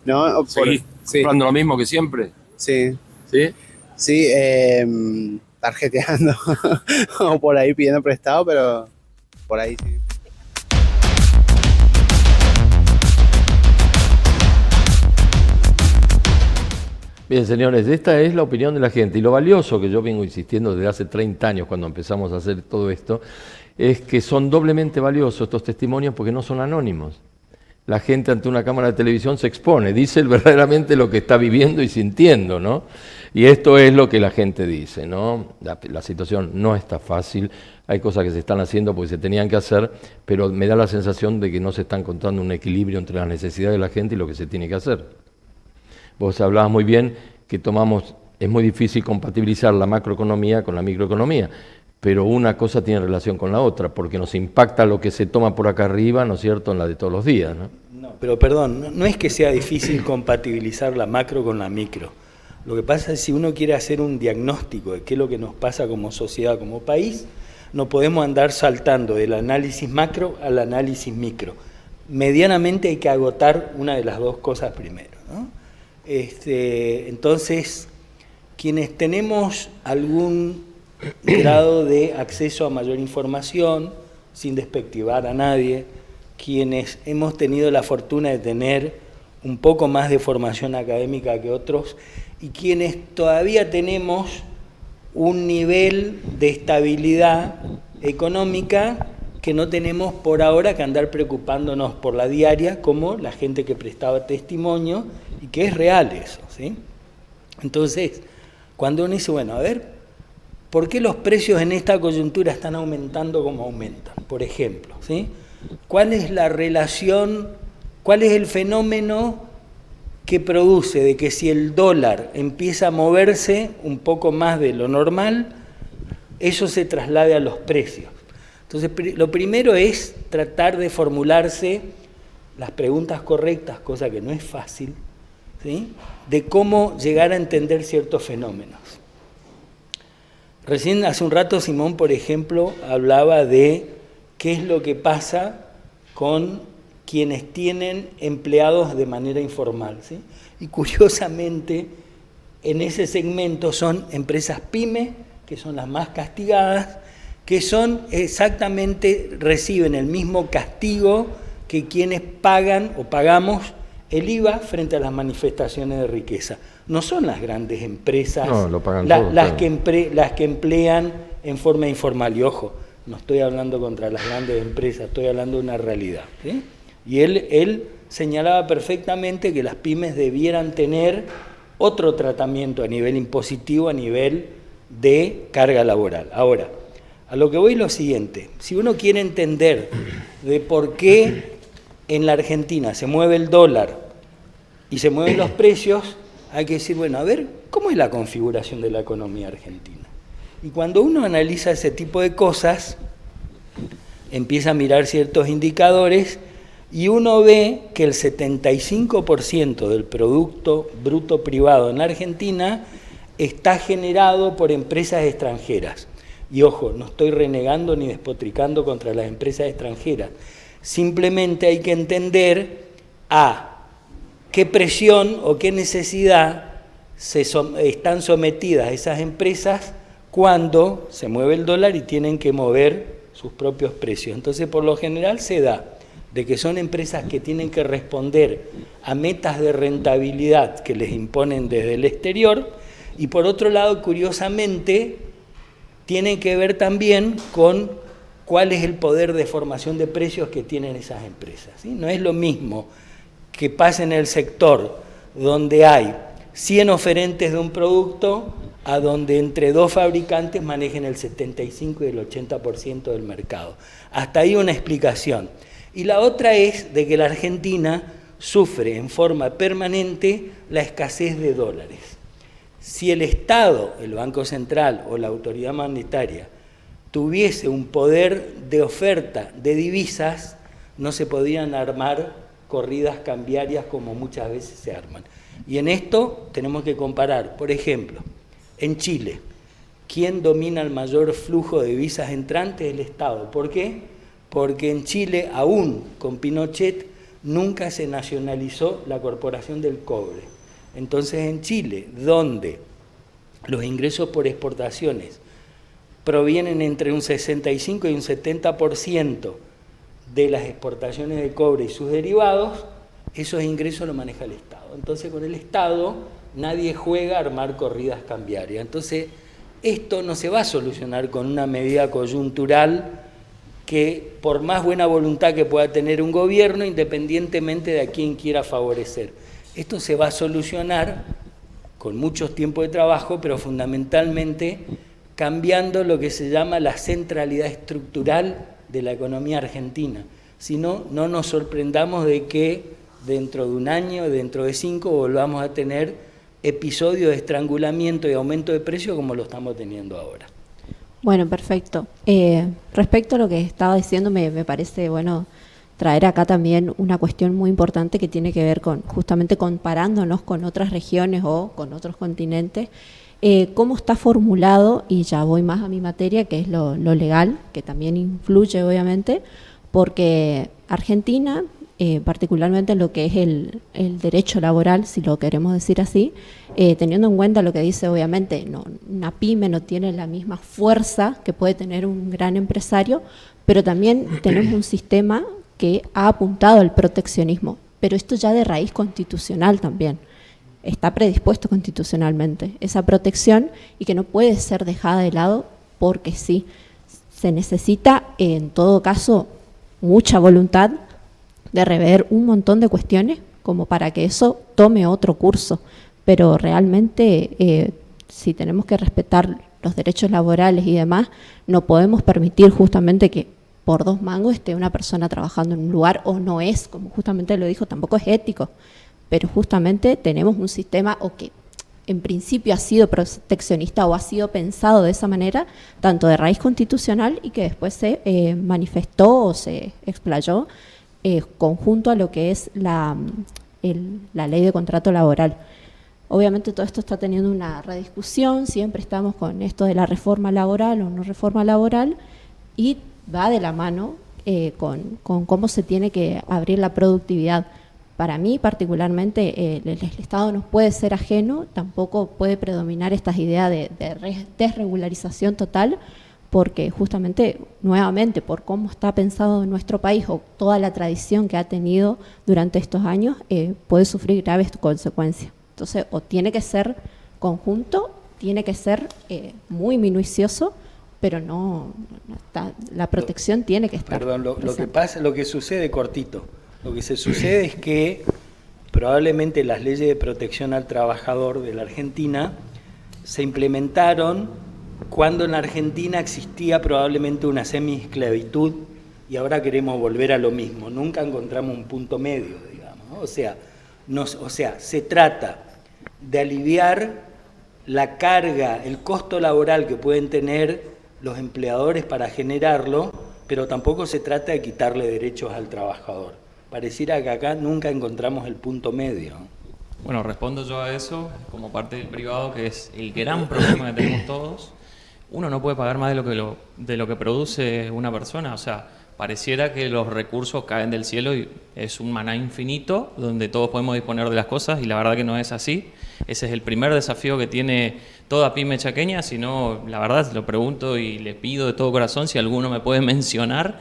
No, ¿Seguís comprando lo mismo que siempre? Sí. ¿Sí? Sí, tarjeteando o por ahí pidiendo prestado, pero por ahí sí. Bien, señores, esta es la opinión de la gente. Y lo valioso que yo vengo insistiendo desde hace 30 años cuando empezamos a hacer todo esto, es que son doblemente valiosos estos testimonios porque no son anónimos. La gente ante una cámara de televisión se expone, dice verdaderamente lo que está viviendo y sintiendo, ¿no? Y esto es lo que la gente dice, ¿no? La situación no está fácil, hay cosas que se están haciendo porque se tenían que hacer, pero me da la sensación de que no se está encontrando un equilibrio entre las necesidades de la gente y lo que se tiene que hacer. Vos hablabas muy bien que es muy difícil compatibilizar la macroeconomía con la microeconomía, pero una cosa tiene relación con la otra, porque nos impacta lo que se toma por acá arriba, ¿no es cierto?, en la de todos los días, ¿no? No, pero perdón, no es que sea difícil compatibilizar la macro con la micro. Lo que pasa es que si uno quiere hacer un diagnóstico de qué es lo que nos pasa como sociedad, como país, no podemos andar saltando del análisis macro al análisis micro. Medianamente hay que agotar una de las dos cosas primero, ¿no? Entonces, quienes tenemos algún grado de acceso a mayor información, sin despectivar a nadie, quienes hemos tenido la fortuna de tener un poco más de formación académica que otros, y quienes todavía tenemos un nivel de estabilidad económica que no tenemos por ahora que andar preocupándonos por la diaria, como la gente que prestaba testimonio, y que es real eso, ¿sí? Entonces, cuando uno dice, bueno, a ver, ¿por qué los precios en esta coyuntura están aumentando como aumentan? Por ejemplo, ¿sí? ¿Cuál es la relación, cuál es el fenómeno que produce de que si el dólar empieza a moverse un poco más de lo normal, eso se traslade a los precios? Entonces, lo primero es tratar de formularse las preguntas correctas, cosa que no es fácil, ¿sí?, de cómo llegar a entender ciertos fenómenos. Recién hace un rato Simón, por ejemplo, hablaba de qué es lo que pasa con quienes tienen empleados de manera informal, ¿sí? Y curiosamente, en ese segmento son empresas pyme, que son las más castigadas, que son exactamente, reciben el mismo castigo que quienes pagan o pagamos el IVA frente a las manifestaciones de riqueza. No son las grandes empresas lo pagan las que emplean en forma informal. Y ojo, no estoy hablando contra las grandes empresas, estoy hablando de una realidad, ¿sí? Y él señalaba perfectamente que las pymes debieran tener otro tratamiento a nivel impositivo, a nivel de carga laboral. Ahora, a lo que voy es lo siguiente: si uno quiere entender de por qué en la Argentina se mueve el dólar y se mueven los precios, hay que decir, bueno, a ver, ¿cómo es la configuración de la economía argentina? Y cuando uno analiza ese tipo de cosas, empieza a mirar ciertos indicadores y uno ve que el 75% del Producto Bruto Privado en la Argentina está generado por empresas extranjeras. Y ojo, no estoy renegando ni despotricando contra las empresas extranjeras. Simplemente hay que entender a qué presión o qué necesidad están sometidas esas empresas cuando se mueve el dólar y tienen que mover sus propios precios. Entonces, por lo general se da de que son empresas que tienen que responder a metas de rentabilidad que les imponen desde el exterior, y por otro lado, curiosamente, tienen que ver también con cuál es el poder de formación de precios que tienen esas empresas, ¿sí? No es lo mismo que pase en el sector donde hay 100 oferentes de un producto a donde entre dos fabricantes manejen el 75 y el 80% del mercado. Hasta ahí una explicación. Y la otra es de que la Argentina sufre en forma permanente la escasez de dólares. Si el Estado, el Banco Central o la autoridad monetaria tuviese un poder de oferta de divisas, no se podían armar corridas cambiarias como muchas veces se arman. Y en esto tenemos que comparar, por ejemplo, en Chile, ¿quién domina el mayor flujo de divisas entrantes? El Estado. ¿Por qué? Porque en Chile, aún con Pinochet, nunca se nacionalizó la Corporación del Cobre. Entonces, en Chile, donde los ingresos por exportaciones provienen entre un 65 y un 70% de las exportaciones de cobre y sus derivados, esos ingresos los maneja el Estado. Entonces, con el Estado nadie juega a armar corridas cambiarias. Entonces, esto no se va a solucionar con una medida coyuntural que, por más buena voluntad que pueda tener un gobierno, independientemente de a quién quiera favorecer. Esto se va a solucionar con muchos tiempos de trabajo, pero fundamentalmente cambiando lo que se llama la centralidad estructural de la economía argentina. Si no, no nos sorprendamos de que dentro de un año, dentro de 5, volvamos a tener episodios de estrangulamiento y aumento de precios como lo estamos teniendo ahora. Bueno, perfecto. Respecto a lo que estaba diciendo, me parece bueno traer acá también una cuestión muy importante que tiene que ver con justamente comparándonos con otras regiones o con otros continentes, cómo está formulado, y ya voy más a mi materia, que es lo legal, que también influye obviamente, porque Argentina, particularmente en lo que es el derecho laboral, si lo queremos decir así, teniendo en cuenta lo que dice, obviamente, una pyme no tiene la misma fuerza que puede tener un gran empresario, pero también tenemos un sistema que ha apuntado al proteccionismo, pero esto ya de raíz constitucional también. Está predispuesto constitucionalmente esa protección y que no puede ser dejada de lado porque sí. Se necesita, en todo caso, mucha voluntad de rever un montón de cuestiones como para que eso tome otro curso. Pero realmente, si tenemos que respetar los derechos laborales y demás, no podemos permitir justamente que por 2 mangos esté una persona trabajando en un lugar, o no es, como justamente lo dijo, tampoco es ético. Pero justamente tenemos un sistema o que en principio ha sido proteccionista o ha sido pensado de esa manera, tanto de raíz constitucional y que después se manifestó o se explayó conjunto a lo que es la ley de contrato laboral. Obviamente todo esto está teniendo una rediscusión, siempre estamos con esto de la reforma laboral o no reforma laboral, y va de la mano con cómo se tiene que abrir la productividad. Para mí particularmente el Estado no puede ser ajeno, tampoco puede predominar estas ideas de desregularización total, porque justamente, nuevamente, por cómo está pensado en nuestro país o toda la tradición que ha tenido durante estos años, puede sufrir graves consecuencias. Entonces, o tiene que ser conjunto, tiene que ser muy minucioso, pero no está, la protección tiene que estar. Perdón, lo que sucede, cortito, lo que se sucede es que probablemente las leyes de protección al trabajador de la Argentina se implementaron cuando en la Argentina existía probablemente una semi-esclavitud y ahora queremos volver a lo mismo. Nunca encontramos un punto medio, digamos, ¿no? O sea, se trata de aliviar la carga, el costo laboral que pueden tener los empleadores para generarlo, pero tampoco se trata de quitarle derechos al trabajador. Pareciera que acá nunca encontramos el punto medio. Bueno, respondo yo a eso como parte del privado, que es el gran problema que tenemos todos. Uno no puede pagar más de lo que produce una persona, o sea, pareciera que los recursos caen del cielo y es un maná infinito donde todos podemos disponer de las cosas, y la verdad que no es así. Ese es el primer desafío que tiene toda pyme chaqueña. Si no, la verdad, lo pregunto y le pido de todo corazón si alguno me puede mencionar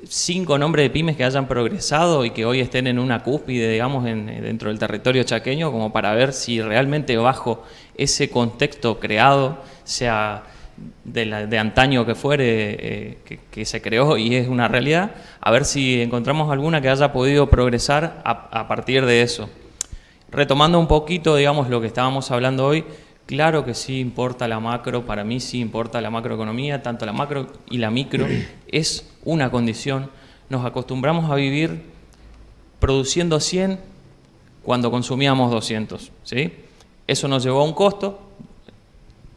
5 nombres de pymes que hayan progresado y que hoy estén en una cúspide, digamos, dentro del territorio chaqueño, como para ver si realmente bajo ese contexto creado, sea de antaño que fuere, que se creó y es una realidad, a ver si encontramos alguna que haya podido progresar a partir de eso. Retomando un poquito, digamos, lo que estábamos hablando hoy, claro que sí importa la macro, para mí sí importa la macroeconomía, tanto la macro y la micro, es una condición. Nos acostumbramos a vivir produciendo 100 cuando consumíamos 200, ¿sí? Eso nos llevó a un costo.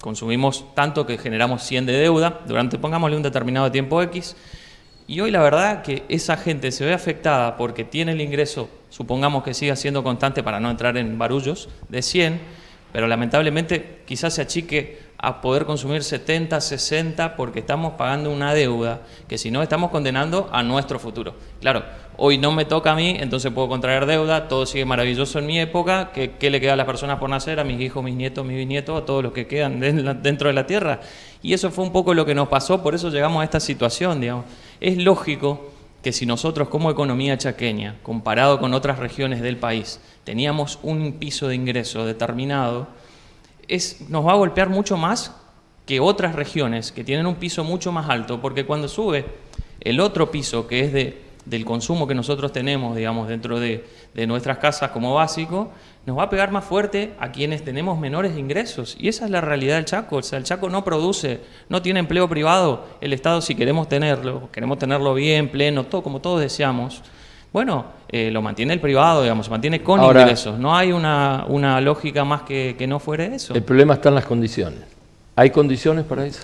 Consumimos tanto que generamos 100 de deuda durante, pongámosle, un determinado tiempo X, y hoy la verdad que esa gente se ve afectada porque tiene el ingreso, supongamos que siga siendo constante para no entrar en barullos, de 100, pero lamentablemente quizás se achique a poder consumir 70, 60, porque estamos pagando una deuda que si no estamos condenando a nuestro futuro. Claro, hoy no me toca a mí, entonces puedo contraer deuda, todo sigue maravilloso en mi época, ¿qué le queda a las personas por nacer? A mis hijos, mis nietos, mis bisnietos, a todos los que quedan dentro de la tierra. Y eso fue un poco lo que nos pasó, por eso llegamos a esta situación, digamos. Es lógico que si nosotros como economía chaqueña, comparado con otras regiones del país, teníamos un piso de ingreso determinado, nos va a golpear mucho más que otras regiones que tienen un piso mucho más alto, porque cuando sube el otro piso, que es del consumo que nosotros tenemos, digamos, dentro de nuestras casas como básico, nos va a pegar más fuerte a quienes tenemos menores ingresos. Y esa es la realidad del Chaco. O sea, el Chaco no produce, no tiene empleo privado. El Estado, si queremos tenerlo bien, pleno, todo como todos deseamos, bueno, lo mantiene el privado, digamos, se mantiene con ingresos. No hay una lógica más que no fuera eso. El problema está en las condiciones. ¿Hay condiciones para eso?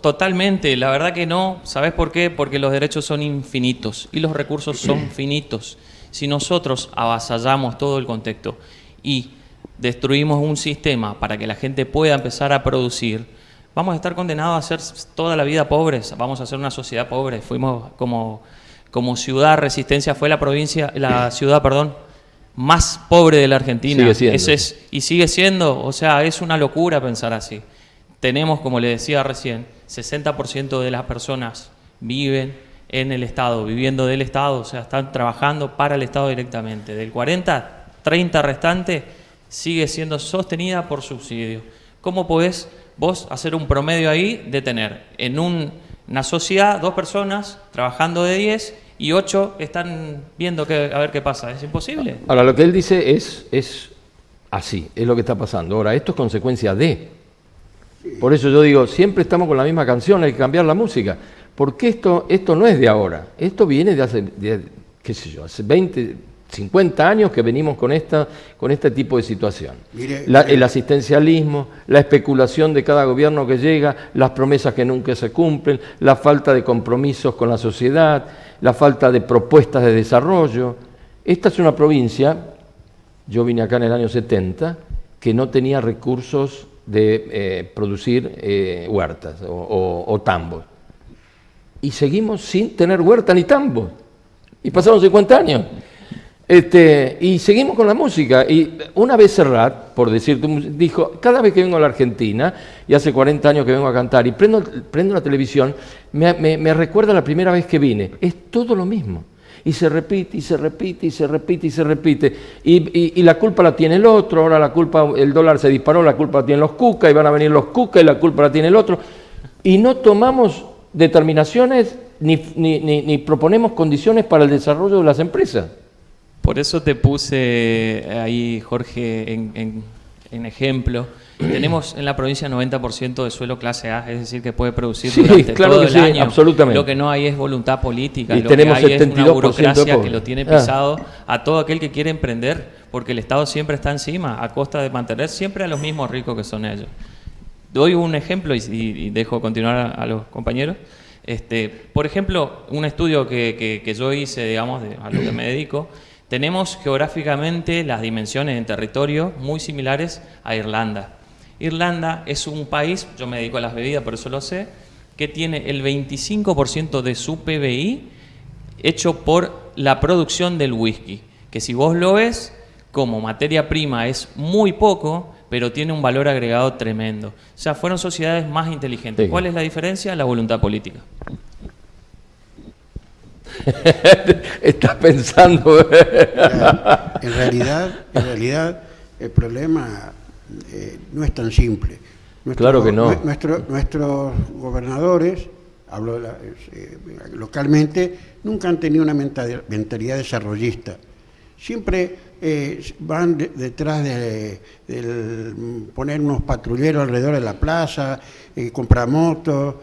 Totalmente, la verdad que no. ¿Sabes por qué? Porque los derechos son infinitos y los recursos son finitos. Si nosotros avasallamos todo el contexto y destruimos un sistema para que la gente pueda empezar a producir, vamos a estar condenados a ser toda la vida pobres, vamos a ser una sociedad pobre. Fuimos como ciudad, Resistencia fue la ciudad más pobre de la Argentina. Sigue siendo. Y sigue siendo, o sea, es una locura pensar así. Tenemos, como le decía recién, 60% de las personas viven en el Estado, viviendo del Estado, o sea, están trabajando para el Estado directamente. Del 40, 30 restante sigue siendo sostenida por subsidio. ¿Cómo podés vos hacer un promedio ahí de tener en una sociedad 2 personas trabajando de 10 y 8 están viendo a ver qué pasa? Es imposible. Ahora, lo que él dice es así, es lo que está pasando. Ahora, esto es consecuencia de. Por eso yo digo, siempre estamos con la misma canción, hay que cambiar la música. Porque esto no es de ahora, esto viene de hace, hace 20, 50 años que venimos con este tipo de situación. El asistencialismo, la especulación de cada gobierno que llega, las promesas que nunca se cumplen, la falta de compromisos con la sociedad, la falta de propuestas de desarrollo. Esta es una provincia yo vine acá en el año 70, que no tenía recursos de producir huertas o tambos. Y seguimos sin tener huerta ni tambos. Y pasaron 50 años. Y seguimos con la música. Y una vez Serrat, por decirte, dijo, cada vez que vengo a la Argentina, y hace 40 años que vengo a cantar, y prendo la televisión, me recuerda la primera vez que vine. Es todo lo mismo. Y se repite, y se repite, y se repite, y se repite. Y la culpa la tiene el otro, ahora la culpa, el dólar se disparó, la culpa la tienen los cucas, y van a venir los cucas, y la culpa la tiene el otro. Y no tomamos determinaciones ni proponemos condiciones para el desarrollo de las empresas. Por eso te puse ahí, Jorge, en ejemplo. Tenemos en la provincia 90% de suelo clase A, es decir, que puede producir durante todo el año. Absolutamente. Lo que no hay es voluntad política, y lo que hay es una 72% burocracia que lo tiene pisado a todo aquel que quiere emprender, porque el Estado siempre está encima, a costa de mantener siempre a los mismos ricos que son ellos. Doy un ejemplo y dejo continuar a los compañeros. Por ejemplo, un estudio que yo hice, digamos, a lo que me dedico, tenemos geográficamente las dimensiones en territorio muy similares a Irlanda. Irlanda es un país, yo me dedico a las bebidas, por eso lo sé, que tiene el 25% de su PBI hecho por la producción del whisky, que si vos lo ves, como materia prima es muy poco, pero tiene un valor agregado tremendo. O sea, fueron sociedades más inteligentes. Sí. ¿Cuál es la diferencia? La voluntad política. Estás pensando. En realidad, el problema no es tan simple. Claro que no. Nuestros gobernadores, hablo localmente, nunca han tenido una mentalidad desarrollista. Siempre van detrás de poner unos patrulleros alrededor de la plaza, comprar motos,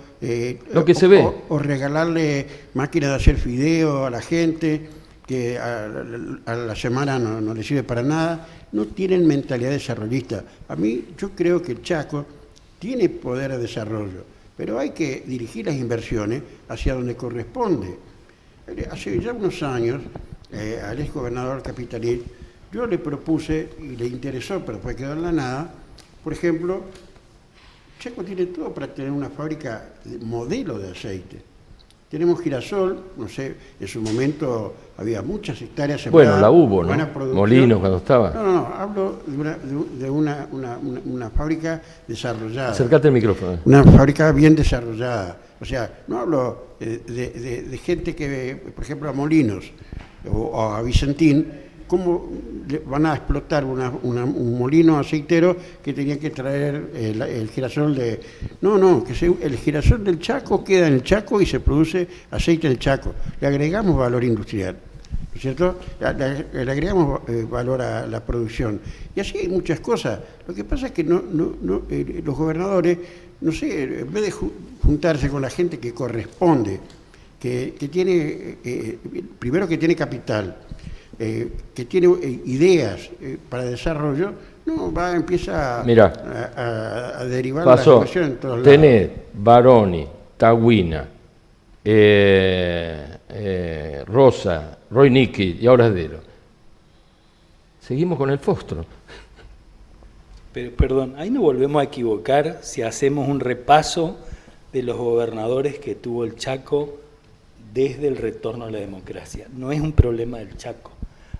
lo que se ve. O regalarle máquinas de hacer fideo a la gente que a la semana no le sirve para nada. No tienen mentalidad desarrollista. Yo creo que el Chaco tiene poder de desarrollo, pero hay que dirigir las inversiones hacia donde corresponde. Hace ya unos años, al ex gobernador Capitanich, yo le propuse, y le interesó, pero después quedó en la nada, por ejemplo, Chaco tiene todo para tener una fábrica modelo de aceite. Tenemos girasol, no sé, en su momento había muchas hectáreas sembradas. Bueno, la hubo, ¿no? Molinos cuando estaba. No, hablo de una fábrica desarrollada. Acércate al micrófono. Una fábrica bien desarrollada. O sea, no hablo de gente que, por ejemplo, a Molinos o a Vicentín, ¿cómo van a explotar un molino aceitero que tenía que traer el girasol de...? No, el girasol del Chaco queda en el Chaco y se produce aceite en el Chaco. Le agregamos valor industrial, ¿no es cierto? Le agregamos valor a la producción. Y así hay muchas cosas. Lo que pasa es que los gobernadores, no sé, en vez de juntarse con la gente que corresponde, que tiene, primero que tiene capital, que tiene ideas para desarrollo, empieza a derivar la situación en todos lados. Tenés Baroni, Tahuina, Rosa, Roy Nicky y ahora Dero. Seguimos con el Fostro. Pero perdón, ahí nos volvemos a equivocar si hacemos un repaso de los gobernadores que tuvo el Chaco desde el retorno a la democracia. No es un problema del Chaco.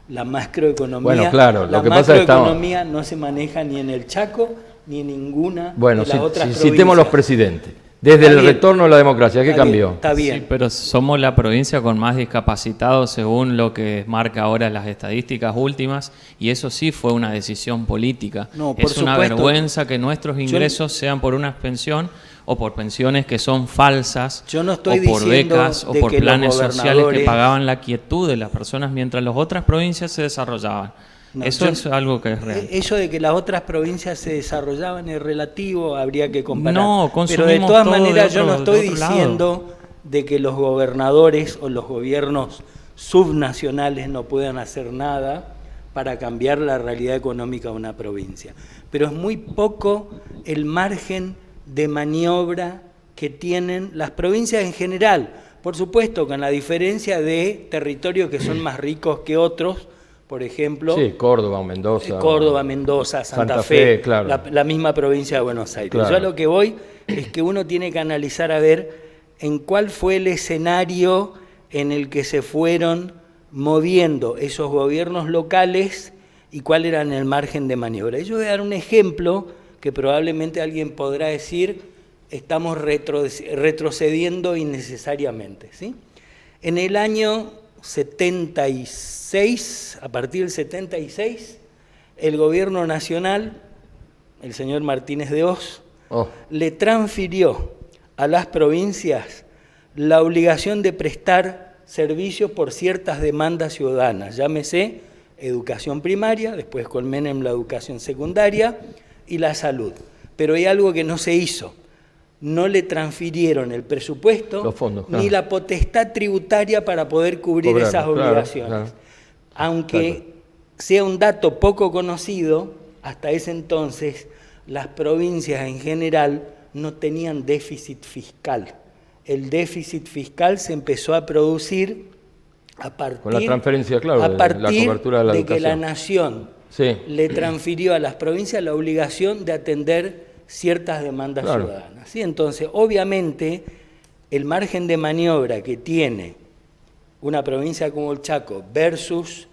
La macroeconomía, bueno, claro, la macroeconomía no se maneja ni en el Chaco ni en ninguna de las otras provincias. Citemos los presidentes. Desde el retorno a la democracia, ¿qué cambió? Está bien. Sí, pero somos la provincia con más discapacitados según lo que marca ahora las estadísticas últimas, y eso sí fue una decisión política. No, por una supuesto. Vergüenza que nuestros ingresos sean por una pensión o por pensiones que son falsas, yo no estoy o por diciendo becas, o por planes sociales que pagaban la quietud de las personas mientras las otras provincias se desarrollaban. No, eso es algo que es real. Eso de que las otras provincias se desarrollaban es relativo, habría que comparar. No, pero de todas maneras yo no estoy diciendo de que los gobernadores o los gobiernos subnacionales no puedan hacer nada para cambiar la realidad económica de una provincia. Pero es muy poco el margen de maniobra que tienen las provincias en general. Por supuesto, con la diferencia de territorios que son más ricos que otros, por ejemplo. Sí, Córdoba, Mendoza. Córdoba, Mendoza, Santa Fe, claro. la misma provincia de Buenos Aires. Claro. Yo a lo que voy es que uno tiene que analizar a ver en cuál fue el escenario en el que se fueron moviendo esos gobiernos locales y cuál era el margen de maniobra. Yo voy a dar un ejemplo que probablemente alguien podrá decir, estamos retrocediendo innecesariamente, ¿sí? En el año 76, a partir del 76, el gobierno nacional, el señor Martínez de Hoz, le transfirió a las provincias la obligación de prestar servicios por ciertas demandas ciudadanas, llámese educación primaria, después con Menem la educación secundaria y la salud. Pero hay algo que no se hizo. No le transfirieron el presupuesto, los fondos, claro, ni la potestad tributaria para poder cubrir esas obligaciones. Claro. Aunque sea un dato poco conocido, hasta ese entonces las provincias en general no tenían déficit fiscal. El déficit fiscal se empezó a producir a partir, con la transferencia, claro, a partir de la cobertura de la educación. Que la nación le transfirió a las provincias la obligación de atender ciertas demandas ciudadanas, ¿sí? Entonces, obviamente, el margen de maniobra que tiene una provincia como el Chaco versus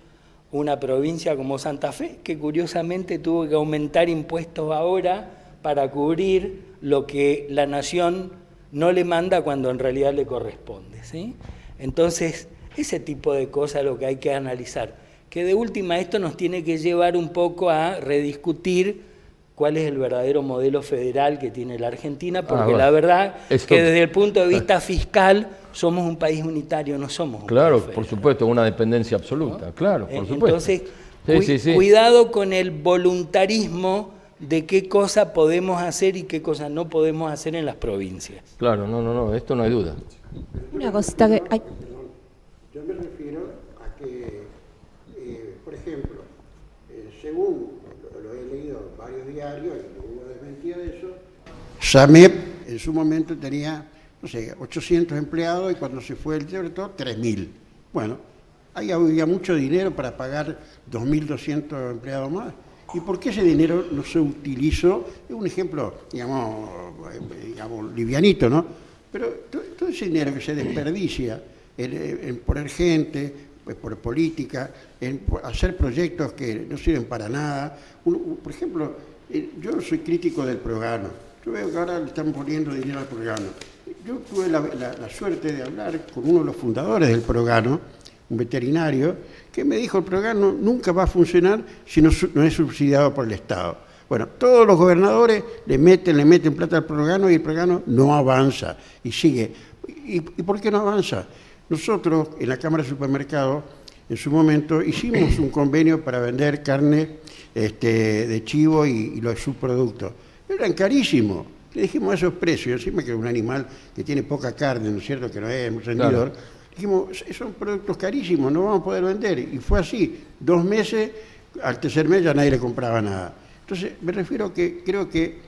una provincia como Santa Fe, que curiosamente tuvo que aumentar impuestos ahora para cubrir lo que la nación no le manda cuando en realidad le corresponde, ¿sí? Entonces, ese tipo de cosas es lo que hay que analizar, que de última esto nos tiene que llevar un poco a rediscutir cuál es el verdadero modelo federal que tiene la Argentina, porque la verdad es que desde el punto de vista fiscal somos un país unitario, no somos un país federal. Por supuesto, una dependencia absoluta, claro, por supuesto. Entonces, cuidado con el voluntarismo de qué cosa podemos hacer y qué cosa no podemos hacer en las provincias. Claro, no, esto no hay duda. Una cosita que... Yo me refiero a que, por ejemplo, según lo he leído en varios diarios, y no hubo desmentida de eso, SAMEP en su momento tenía, no sé, 800 empleados y cuando se fue el director, 3.000. Bueno, ahí había mucho dinero para pagar 2.200 empleados más. ¿Y por qué ese dinero no se utilizó? Es un ejemplo, digamos, livianito, ¿no? Pero todo ese dinero que se desperdicia en poner gente, pues por política, en hacer proyectos que no sirven para nada. Por ejemplo, yo soy crítico del Progano. Yo veo que ahora le están poniendo dinero al Progano. Yo tuve la suerte de hablar con uno de los fundadores del Progano, un veterinario, que me dijo: el Progano nunca va a funcionar si no es subsidiado por el Estado. Bueno, todos los gobernadores le meten plata al Progano y el Progano no avanza y sigue. ¿Y por qué no avanza? Nosotros, en la Cámara de Supermercados, en su momento, hicimos un convenio para vender carne de chivo y los subproductos. Eran carísimos. Le dijimos a esos precios, encima que es un animal que tiene poca carne, ¿no es cierto?, que no es un rendidor. Claro. Dijimos, son productos carísimos, no vamos a poder vender. Y fue así. 2 meses, al tercer mes ya nadie le compraba nada. Entonces, me refiero a que creo que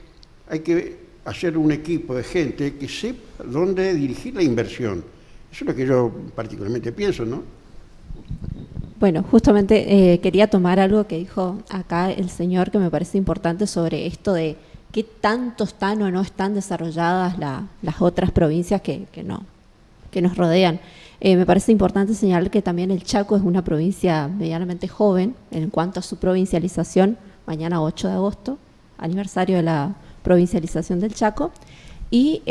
hay que hacer un equipo de gente que sepa dónde dirigir la inversión. Eso es lo que yo particularmente pienso, ¿no? Bueno, justamente quería tomar algo que dijo acá el señor, que me parece importante, sobre esto de qué tanto están o no están desarrolladas las otras provincias que nos rodean. Me parece importante señalar que también el Chaco es una provincia medianamente joven en cuanto a su provincialización. Mañana 8 de agosto, aniversario de la provincialización del Chaco. Y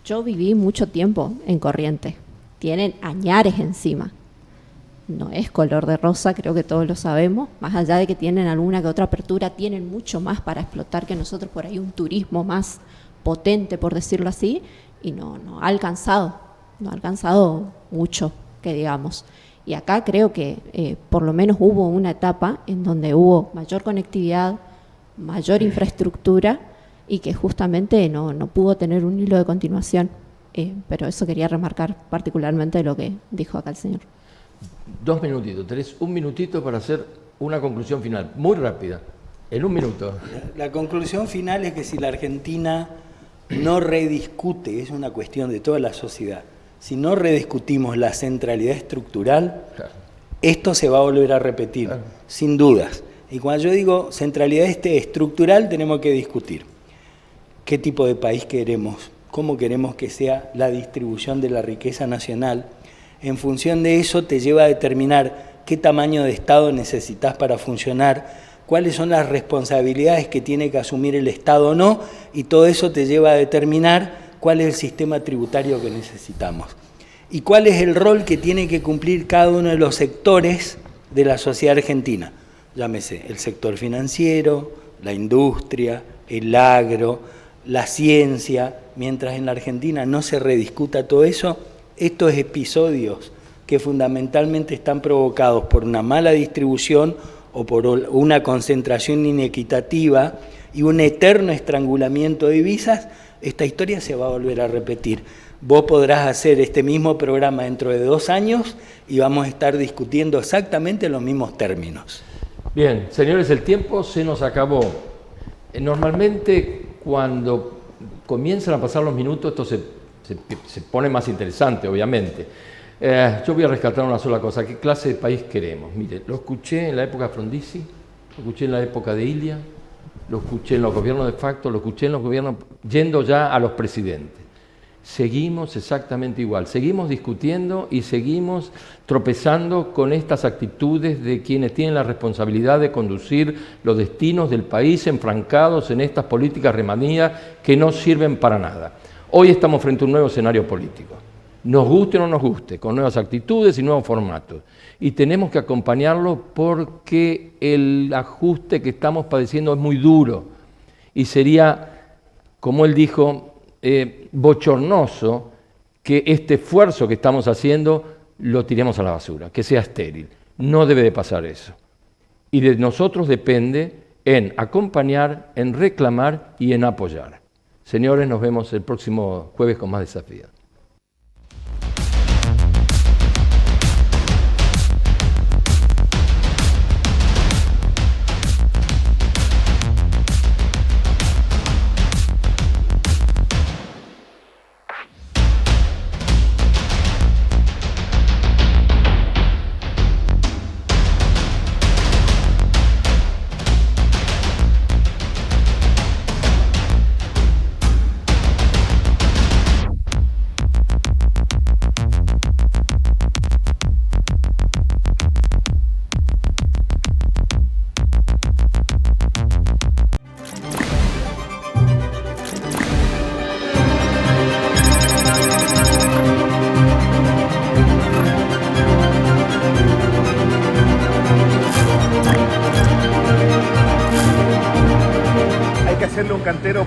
yo viví mucho tiempo en Corrientes. Tienen añares encima. No es color de rosa, creo que todos lo sabemos. Más allá de que tienen alguna que otra apertura, tienen mucho más para explotar que nosotros, por ahí un turismo más potente, por decirlo así, y no ha alcanzado mucho, que digamos. Y acá creo que por lo menos hubo una etapa en donde hubo mayor conectividad, mayor infraestructura, y que justamente no pudo tener un hilo de continuación. Pero eso quería remarcar particularmente de lo que dijo acá el señor. 2 minutitos, tenés 1 minutito para hacer una conclusión final, muy rápida, en 1 minuto. La conclusión final es que si la Argentina no rediscute, es una cuestión de toda la sociedad, si no rediscutimos la centralidad estructural, Esto se va a volver a repetir, sin dudas. Y cuando yo digo centralidad estructural, tenemos que discutir qué tipo de país queremos, cómo queremos que sea la distribución de la riqueza nacional. En función de eso te lleva a determinar qué tamaño de Estado necesitas para funcionar, cuáles son las responsabilidades que tiene que asumir el Estado o no, y todo eso te lleva a determinar cuál es el sistema tributario que necesitamos y cuál es el rol que tiene que cumplir cada uno de los sectores de la sociedad argentina. Llámese el sector financiero, la industria, el agro, la ciencia. Mientras en la Argentina no se rediscuta todo eso, estos episodios que fundamentalmente están provocados por una mala distribución o por una concentración inequitativa y un eterno estrangulamiento de divisas, esta historia se va a volver a repetir. Vos podrás hacer este mismo programa dentro de 2 años y vamos a estar discutiendo exactamente los mismos términos. Bien, señores, el tiempo se nos acabó. Normalmente cuando comienzan a pasar los minutos esto se pone más interesante, obviamente. Yo voy a rescatar una sola cosa. ¿Qué clase de país queremos? Mire, lo escuché en la época de Frondizi, lo escuché en la época de Ilia, lo escuché en los gobiernos de facto, lo escuché en los gobiernos yendo ya a los presidentes. Seguimos exactamente igual, seguimos discutiendo y seguimos tropezando con estas actitudes de quienes tienen la responsabilidad de conducir los destinos del país enfrancados en estas políticas remanías que no sirven para nada. Hoy estamos frente a un nuevo escenario político, nos guste o no nos guste, con nuevas actitudes y nuevos formatos. Y tenemos que acompañarlo porque el ajuste que estamos padeciendo es muy duro y sería, como él dijo, bochornoso que este esfuerzo que estamos haciendo lo tiremos a la basura, que sea estéril. No debe de pasar eso. Y de nosotros depende en acompañar, en reclamar y en apoyar. Señores, nos vemos el próximo jueves con más desafíos.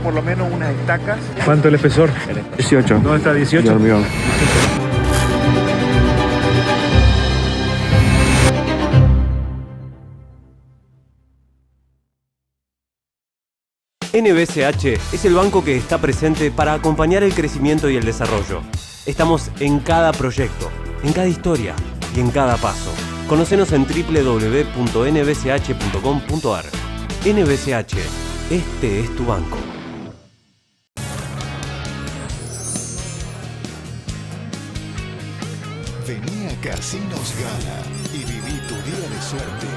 Por lo menos unas estacas. ¿Cuánto el espesor? 18. ¿Dónde está 18? De hormigón. NBCH es el banco que está presente para acompañar el crecimiento y el desarrollo. Estamos en cada proyecto, en cada historia y en cada paso. Conócenos en www.nbch.com.ar. NBCH, este es tu banco. Vení a Casinos Gala y viví tu día de suerte.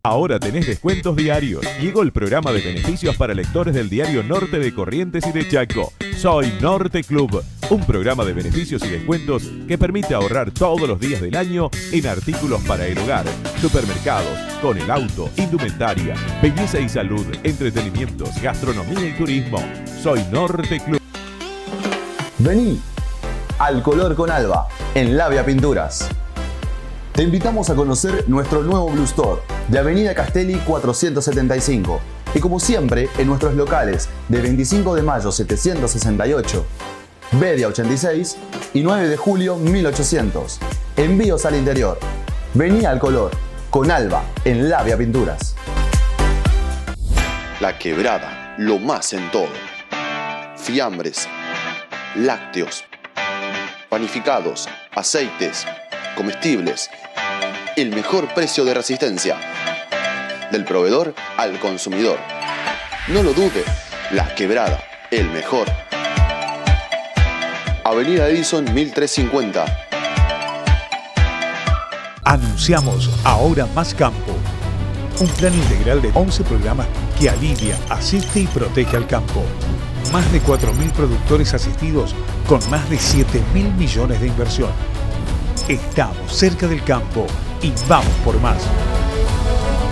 Ahora tenés descuentos diarios. Llegó el programa de beneficios para lectores del diario Norte de Corrientes y de Chaco. Soy Norte Club, un programa de beneficios y descuentos que permite ahorrar todos los días del año en artículos para el hogar, supermercados, con el auto, indumentaria, belleza y salud, entretenimientos, gastronomía y turismo. Soy Norte Club. Vení al color con Alba en Labia Pinturas. Te invitamos a conocer nuestro nuevo Blue Store de Avenida Castelli 475 y como siempre en nuestros locales de 25 de mayo 768, Bedia 86 y 9 de julio 1800. Envíos al interior. Vení al color con Alba en Labia Pinturas. La Quebrada, lo más en todo. Fiambres, lácteos, panificados, aceites, comestibles. El mejor precio de resistencia. Del proveedor al consumidor. No lo dude, La Quebrada, el mejor. Avenida Edison 1350. Anunciamos Ahora Más Campo, un plan integral de 11 programas que alivia, asiste y protege al campo. Más de 4.000 productores asistidos con más de 7.000 millones de inversión. Estamos cerca del campo y vamos por más.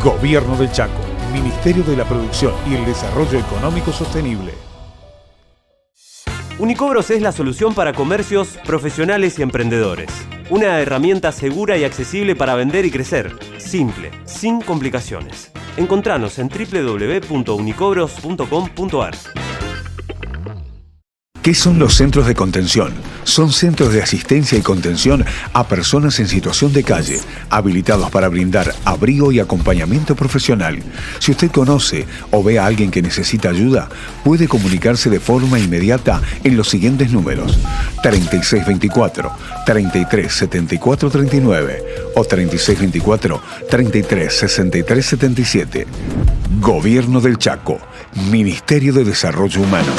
Gobierno del Chaco, Ministerio de la Producción y el Desarrollo Económico Sostenible. Unicobros es la solución para comercios, profesionales y emprendedores. Una herramienta segura y accesible para vender y crecer. Simple, sin complicaciones. Encontranos en www.unicobros.com.ar. ¿Qué son los centros de contención? Son centros de asistencia y contención a personas en situación de calle, habilitados para brindar abrigo y acompañamiento profesional. Si usted conoce o ve a alguien que necesita ayuda, puede comunicarse de forma inmediata en los siguientes números: 3624 337439 o 3624 336377. Gobierno del Chaco, Ministerio de Desarrollo Humano.